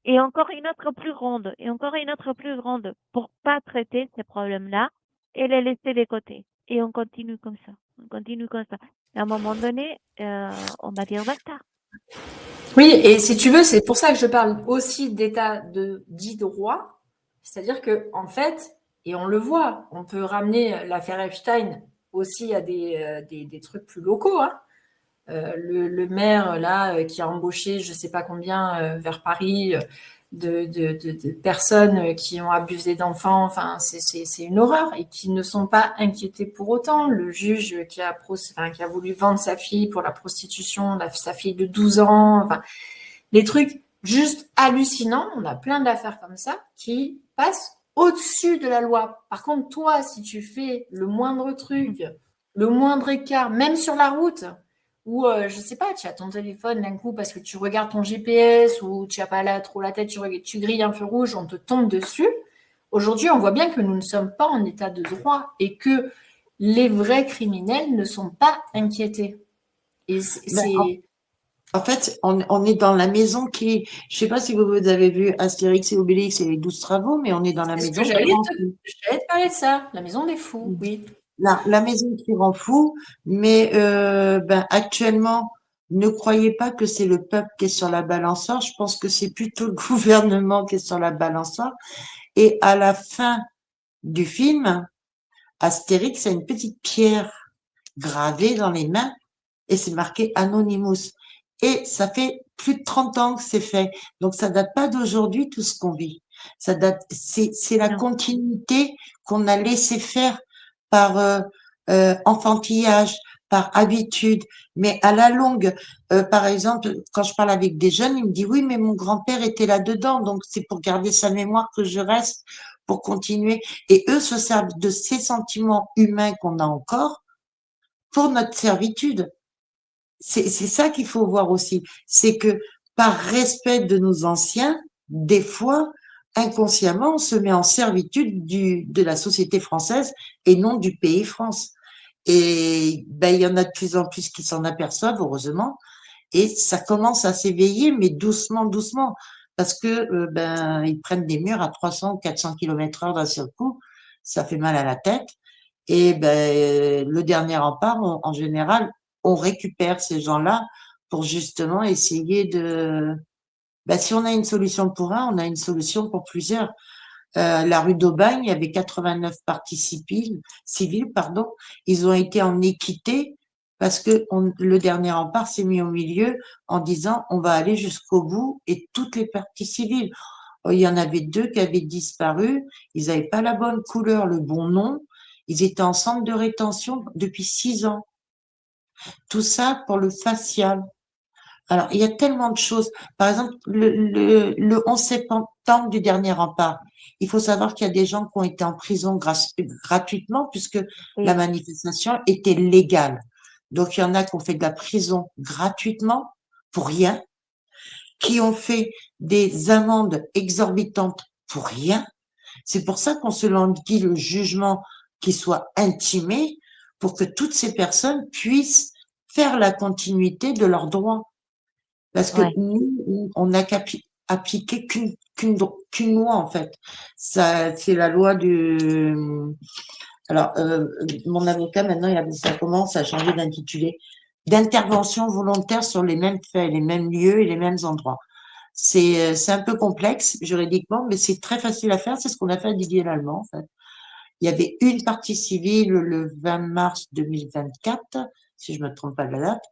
Et encore une autre plus grande. Et encore une autre plus grande. Pour pas traiter ces problèmes-là et les laisser de côté. Et on continue comme ça. On continue comme ça. Et à un moment donné, on va dire basta. Oui, et si tu veux, c'est pour ça que je parle aussi d'état dit droit. C'est-à-dire que, en fait, et on le voit, on peut ramener l'affaire Epstein aussi à des trucs plus locaux, hein. Le maire là qui a embauché je sais pas combien vers Paris de personnes qui ont abusé d'enfants, enfin c'est une horreur et qui ne sont pas inquiétés pour autant. Le juge qui a voulu vendre sa fille pour la prostitution, sa fille de 12 ans, enfin des trucs juste hallucinants. On a plein d'affaires comme ça qui passent au-dessus de la loi. Par contre, toi, si tu fais le moindre truc, le moindre écart, même sur la route, ou je sais pas, tu as ton téléphone d'un coup parce que tu regardes ton GPS ou tu n'as pas trop la tête, tu grilles un feu rouge, on te tombe dessus. Aujourd'hui, on voit bien que nous ne sommes pas en état de droit et que les vrais criminels ne sont pas inquiétés. Et Ben, en fait, on est dans la maison je sais pas si vous avez vu Astérix et Obélix et les 12 travaux, mais on est dans la c'est ce que maison qui rend fou. j'allais te parler de ça, la maison des fous, oui. La maison qui rend fou, mais ben, actuellement, ne croyez pas que c'est le peuple qui est sur la balançoire. Je pense que c'est plutôt le gouvernement qui est sur la balançoire. Et à la fin du film, Astérix a une petite pierre gravée dans les mains et c'est marqué Anonymous. Et ça fait plus de 30 ans que c'est fait. Donc ça date pas d'aujourd'hui tout ce qu'on vit. C'est la Non. continuité qu'on a laissé faire par enfantillage, par habitude. Mais à la longue, par exemple, quand je parle avec des jeunes, ils me disent oui, mais mon grand-père était là-dedans, donc c'est pour garder sa mémoire que je reste, pour continuer. Et eux se servent de ces sentiments humains qu'on a encore pour notre servitude. C'est ça qu'il faut voir aussi. C'est que par respect de nos anciens, des fois, inconsciemment, on se met en servitude de la société française et non du pays France. Et ben, il y en a de plus en plus qui s'en aperçoivent, heureusement, et ça commence à s'éveiller, mais doucement, doucement, parce que ben, ils prennent des murs à 300 ou 400 km/h d'un seul coup, ça fait mal à la tête. Et ben, le dernier rempart, en général, on récupère ces gens-là pour justement essayer de... Ben, si on a une solution pour un, on a une solution pour plusieurs. La rue d'Aubagne, il y avait 89 parties civiles, pardon. Ils ont été en équité parce que le dernier rempart s'est mis au milieu en disant on va aller jusqu'au bout et toutes les parties civiles. Il y en avait deux qui avaient disparu. Ils n'avaient pas la bonne couleur, le bon nom. Ils étaient en centre de rétention depuis 6 ans. Tout ça pour le facial. Alors, il y a tellement de choses. Par exemple, le 11 septembre du dernier rempart, il faut savoir qu'il y a des gens qui ont été en prison gratuitement puisque la Oui. manifestation était légale. Donc, il y en a qui ont fait de la prison gratuitement pour rien, qui ont fait des amendes exorbitantes pour rien. C'est pour ça qu'on se languit le jugement qui soit intimé pour que toutes ces personnes puissent faire la continuité de leurs droits. Parce que Ouais. nous, on n'a qu'appliquer qu'une loi, en fait. Ça, c'est la loi du... Alors, mon avocat, maintenant, ça commence à changer d'intitulé. D'intervention volontaire sur les mêmes faits, les mêmes lieux et les mêmes endroits. C'est un peu complexe juridiquement, mais c'est très facile à faire. C'est ce qu'on a fait à Didier Lallemand, en fait. Il y avait une partie civile le 20 mars 2024, si je me trompe pas de la date,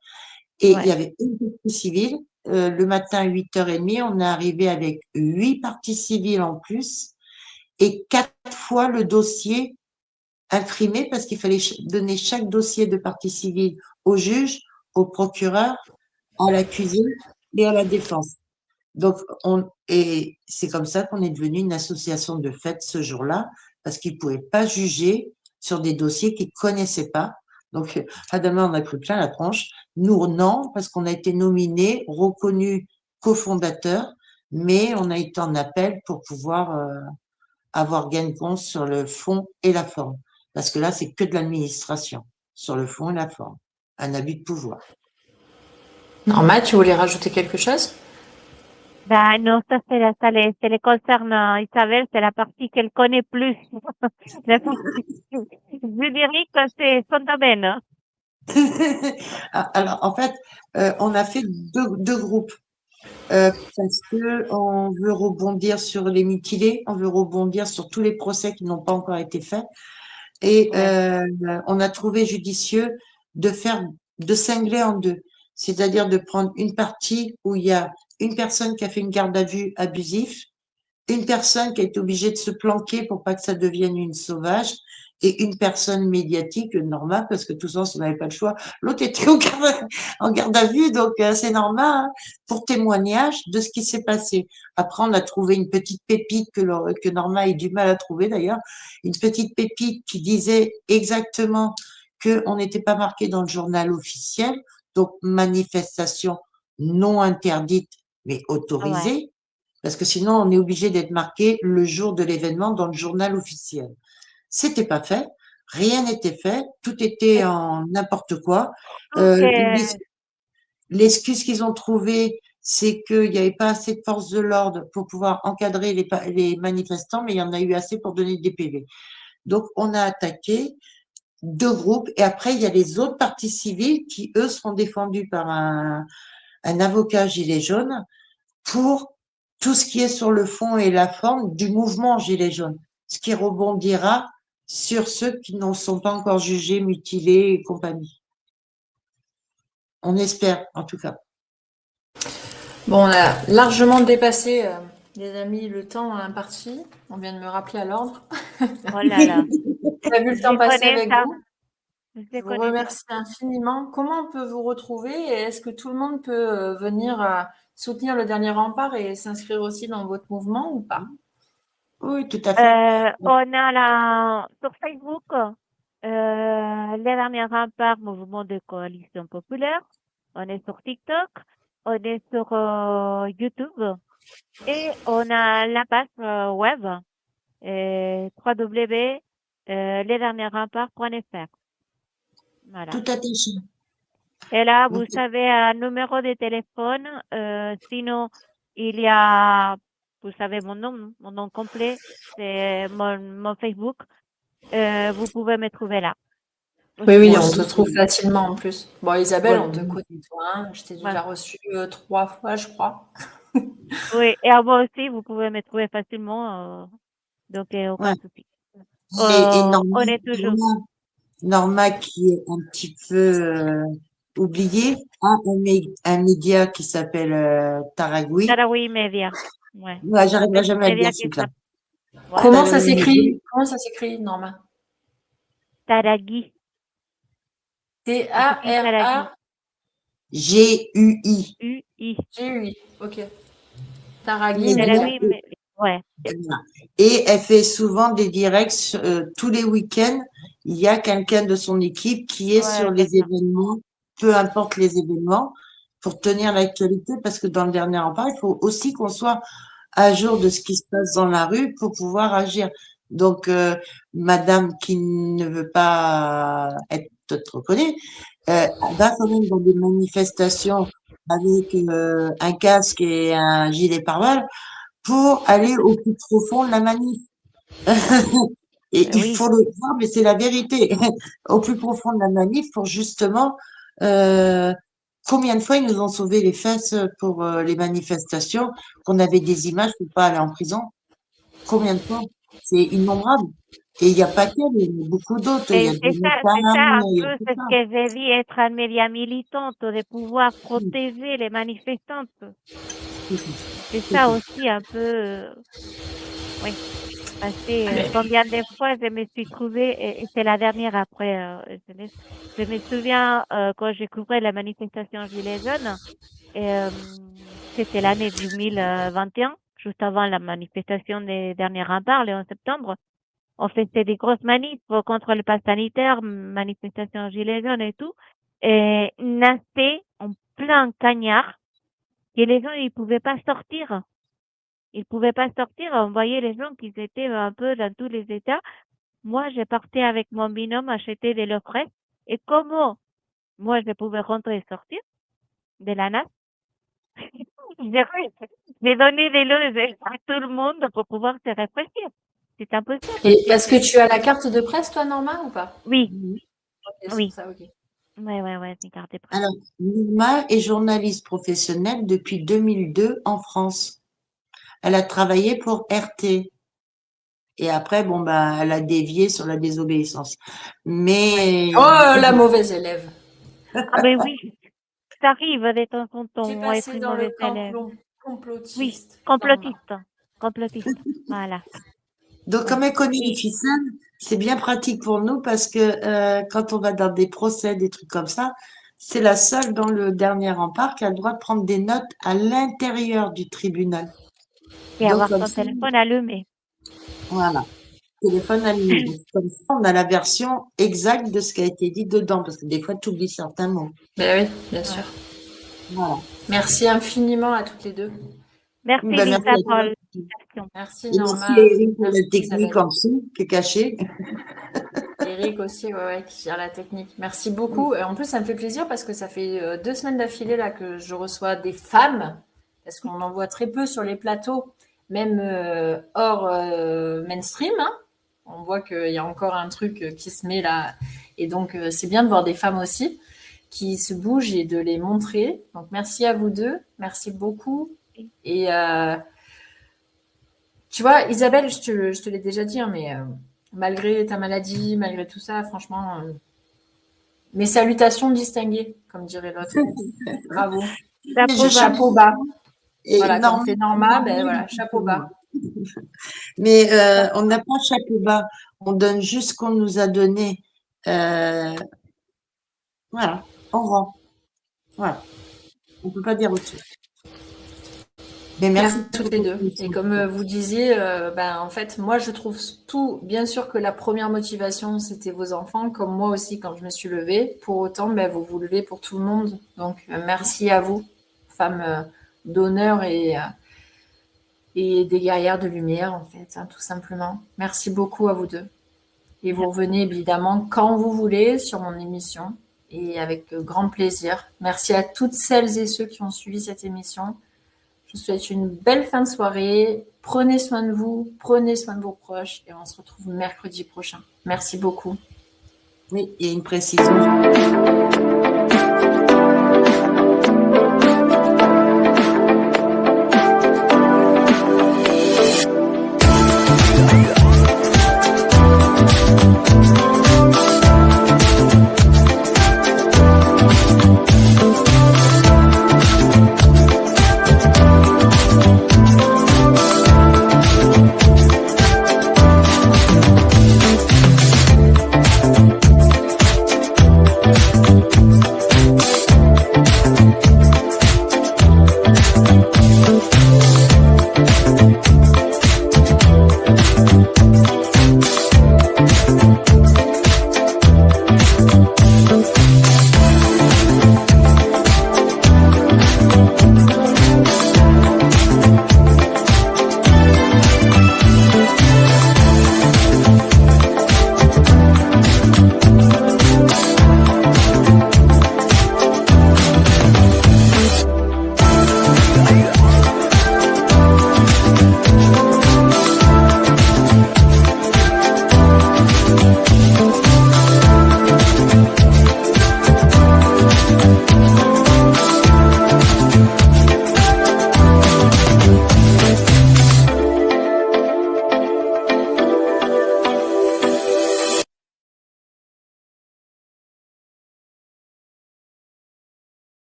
et il y Ouais. avait une partie civile. Le matin à 8h30, on est arrivé avec 8 parties civiles en plus et 4 fois le dossier imprimé parce qu'il fallait donner chaque dossier de partie civile au juge, au procureur, à l'accusé et à la défense. Donc, et c'est comme ça qu'on est devenu une association de fait ce jour-là, parce qu'ils ne pouvaient pas juger sur des dossiers qu'ils ne connaissaient pas. Donc, Adama en a pris plein la tronche. Nous, non, parce qu'on a été nominés, reconnus cofondateurs, mais on a été en appel pour pouvoir avoir gain de cause sur le fond et la forme. Parce que là, c'est que de l'administration, sur le fond et la forme. Un abus de pouvoir. Norma, tu voulais rajouter quelque chose? Ben non, ça les concerne, Isabelle, c'est la partie qu'elle connaît plus. La partie- Je dirais que c'est son domaine. Hein. Alors, en fait, on a fait deux groupes. Parce que on veut rebondir sur les mutilés, on veut rebondir sur tous les procès qui n'ont pas encore été faits. Et Ouais. on a trouvé judicieux de cingler en deux. C'est-à-dire de prendre une partie où il y a une personne qui a fait une garde à vue abusive, une personne qui a été obligée de se planquer pour pas que ça devienne une sauvage, et une personne médiatique normale, parce que tout ça, on n'avait pas le choix. L'autre était en garde à vue, donc c'est normal, hein, pour témoignage de ce qui s'est passé. Après, on a trouvé une petite pépite que Norma a eu du mal à trouver d'ailleurs, une petite pépite qui disait exactement qu'on n'était pas marqué dans le journal officiel, donc manifestation non interdite, mais Ouais. autorisée. Parce que sinon, on est obligé d'être marqué le jour de l'événement dans le journal officiel. C'était pas fait, rien n'était fait, tout était Et en n'importe quoi. donc, L'excuse qu'ils ont trouvée, c'est qu'il n'y avait pas assez de force de l'ordre pour pouvoir encadrer les manifestants, mais il y en a eu assez pour donner des PV. Donc, on a attaqué deux groupes, et après, il y a les autres parties civiles qui, eux, seront défendus par un avocat gilet jaune pour tout ce qui est sur le fond et la forme du mouvement Gilets jaunes, ce qui rebondira sur ceux qui n'en sont pas encore jugés, mutilés et compagnie. On espère, en tout cas. Bon, on a largement dépassé, les amis, le temps imparti. On vient de me rappeler à l'ordre. oh là là, On a vu le temps je passer connais avec ça, vous. je Je vous connais ça. remercie infiniment. Comment on peut vous retrouver et est-ce que tout le monde peut venir soutenir le dernier rempart et s'inscrire aussi dans votre mouvement ou pas? Oui, tout à fait. On a sur Facebook, les derniers remparts, mouvement de coalition populaire. On est sur TikTok, on est sur YouTube et on a la page web www.lesderniersremparts.fr. Voilà. Tout attaché. Et là, vous savez un numéro de téléphone. Sinon, il y a, vous savez mon nom complet, c'est mon Facebook. Vous pouvez me trouver là. Oui, oui, Moi on te aussi. trouve facilement en plus. Bon, Isabelle, Ouais. on te connaît, toi, hein. Je t'ai Ouais. déjà reçu 3 fois, je crois. Oui, et à moi aussi, vous pouvez me trouver facilement. Donc, aucun Ouais. souci. Et On est toujours. Norma, qui est un petit peu oubliée, a un média qui s'appelle Taragoui. Tarawi Media. Ouais. Ouais, j'arriverai jamais à le Media dire, ce qui truc-là. s'appelle. Comment Voilà. ça Taragoui Media. s'écrit? Comment ça s'écrit, Norma? Taragui. Ça s'écrit Taragui. GUI. UI. G-U-I. Ok. Taragui Média. Média. Tarawi, ouais. Et elle fait souvent des directs tous les week-ends. Il y a quelqu'un de son équipe qui est sur Ouais, c'est les ça. événements, peu importe les événements, pour tenir l'actualité, parce que dans le dernier rempart, il faut aussi qu'on soit à jour de ce qui se passe dans la rue pour pouvoir agir. Donc, madame qui ne veut pas être reconnue, va quand même dans des manifestations avec un casque et un gilet pare-balles pour aller au plus profond de la manif. Et il Oui. faut le voir, mais c'est la vérité. Au plus profond de la manif pour justement, euh, combien de fois ils nous ont sauvé les fesses pour les manifestations, qu'on avait des images pour pas aller en prison. Combien de fois? C'est innombrable. Et il n'y a pas qu'elle, il y en a beaucoup d'autres. Il y Et a des c'est ça femmes, un il y a peu tout c'est ce ça. que j'ai dit, être un média militante, de pouvoir protéger les manifestantes. C'est ça aussi un peu, oui. Parce que combien de fois je me suis trouvée, et c'est la dernière après, je me souviens quand j'ai couvert la manifestation Gilets jaunes, et, c'était l'année 2021, juste avant la manifestation des derniers remparts, le 11 septembre. On faisait des grosses manifs contre le pass sanitaire, manifestation Gilets jaunes et tout. Et nastait en plein cagnard, et les gens, ils pouvaient pas sortir. Ils pouvaient pas sortir. On voyait les gens qui étaient un peu dans tous les états. Moi, je partais avec mon binôme acheter de l'eau fraîche. Et comment moi, je pouvais rentrer et sortir de la nasse? J'ai donné de l'eau à tout le monde pour pouvoir se rafraîchir. C'est impossible. Et est-ce que tu as la carte de presse, toi, Norma, ou pas? Oui, Ok, c'est oui. ça, ok. Ouais, c'est carte de presse. Alors, Norma est journaliste professionnelle depuis 2002 en France. Elle a travaillé pour RT. Et après, bon, ben, elle a dévié sur la désobéissance. Mais Oh, la mauvaise élève. Ah, mais oui, ça arrive de temps en Tu es temps, être passée une dans le mauvaise camp élève. Oui, complotiste. complotiste. Complotiste. Voilà. donc, comme Ouais. elle connaît les Et, ficelles, c'est bien pratique pour nous parce que quand on va dans des procès, des trucs comme ça, c'est la seule dans le dernier rempart qui a le droit de prendre des notes à l'intérieur du tribunal. et Donc, avoir comme son ça, téléphone allumé. voilà, téléphone allumé. Donc, comme ça, on a la version exacte de ce qui a été dit dedans parce que des fois, tu oublies certains mots. Ben oui, bien Ouais. sûr. Voilà. Merci infiniment à toutes les deux. Merci Ben, merci Lisa à pour toi. l'invitation. Merci Et merci Norma. à Eric pour la Merci technique Isabelle. en dessous, qui est cachée. Eric aussi, ouais, qui gère la technique. Merci beaucoup. Et en plus, ça me fait plaisir parce que ça fait 2 semaines d'affilée là que je reçois des femmes, parce qu'on en voit très peu sur les plateaux, même hors mainstream, hein. On voit qu'il y a encore un truc qui se met là. Et donc, c'est bien de voir des femmes aussi qui se bougent et de les montrer. Donc, merci à vous deux. Merci beaucoup. Et tu vois, Isabelle, je te l'ai déjà dit, hein, mais malgré ta maladie, malgré tout ça, franchement, mes salutations distinguées, comme dirait l'autre. Bravo. Chapeau bas. Chapeau bas. Et Voilà, comme Norma, fait Norma, ben voilà, chapeau bas. mais on n'a pas chapeau bas, on donne juste ce qu'on nous a donné. Voilà, on rend. Voilà, on peut pas dire autre chose. Mais merci Merci toutes pour les votre deux. émission. Et comme vous disiez, ben, en fait, moi, je trouve tout, bien sûr que la première motivation, c'était vos enfants, comme moi aussi quand je me suis levée. Pour autant, ben, vous vous levez pour tout le monde. Donc, merci à vous, femmes d'honneur et des guerrières de lumière, en fait, hein, tout simplement. Merci beaucoup à vous deux. Et vous revenez évidemment quand vous voulez sur mon émission et avec grand plaisir. Merci à toutes celles et ceux qui ont suivi cette émission. Je vous souhaite une belle fin de soirée. Prenez soin de vous, prenez soin de vos proches et on se retrouve mercredi prochain. Merci beaucoup. Oui, et une précision.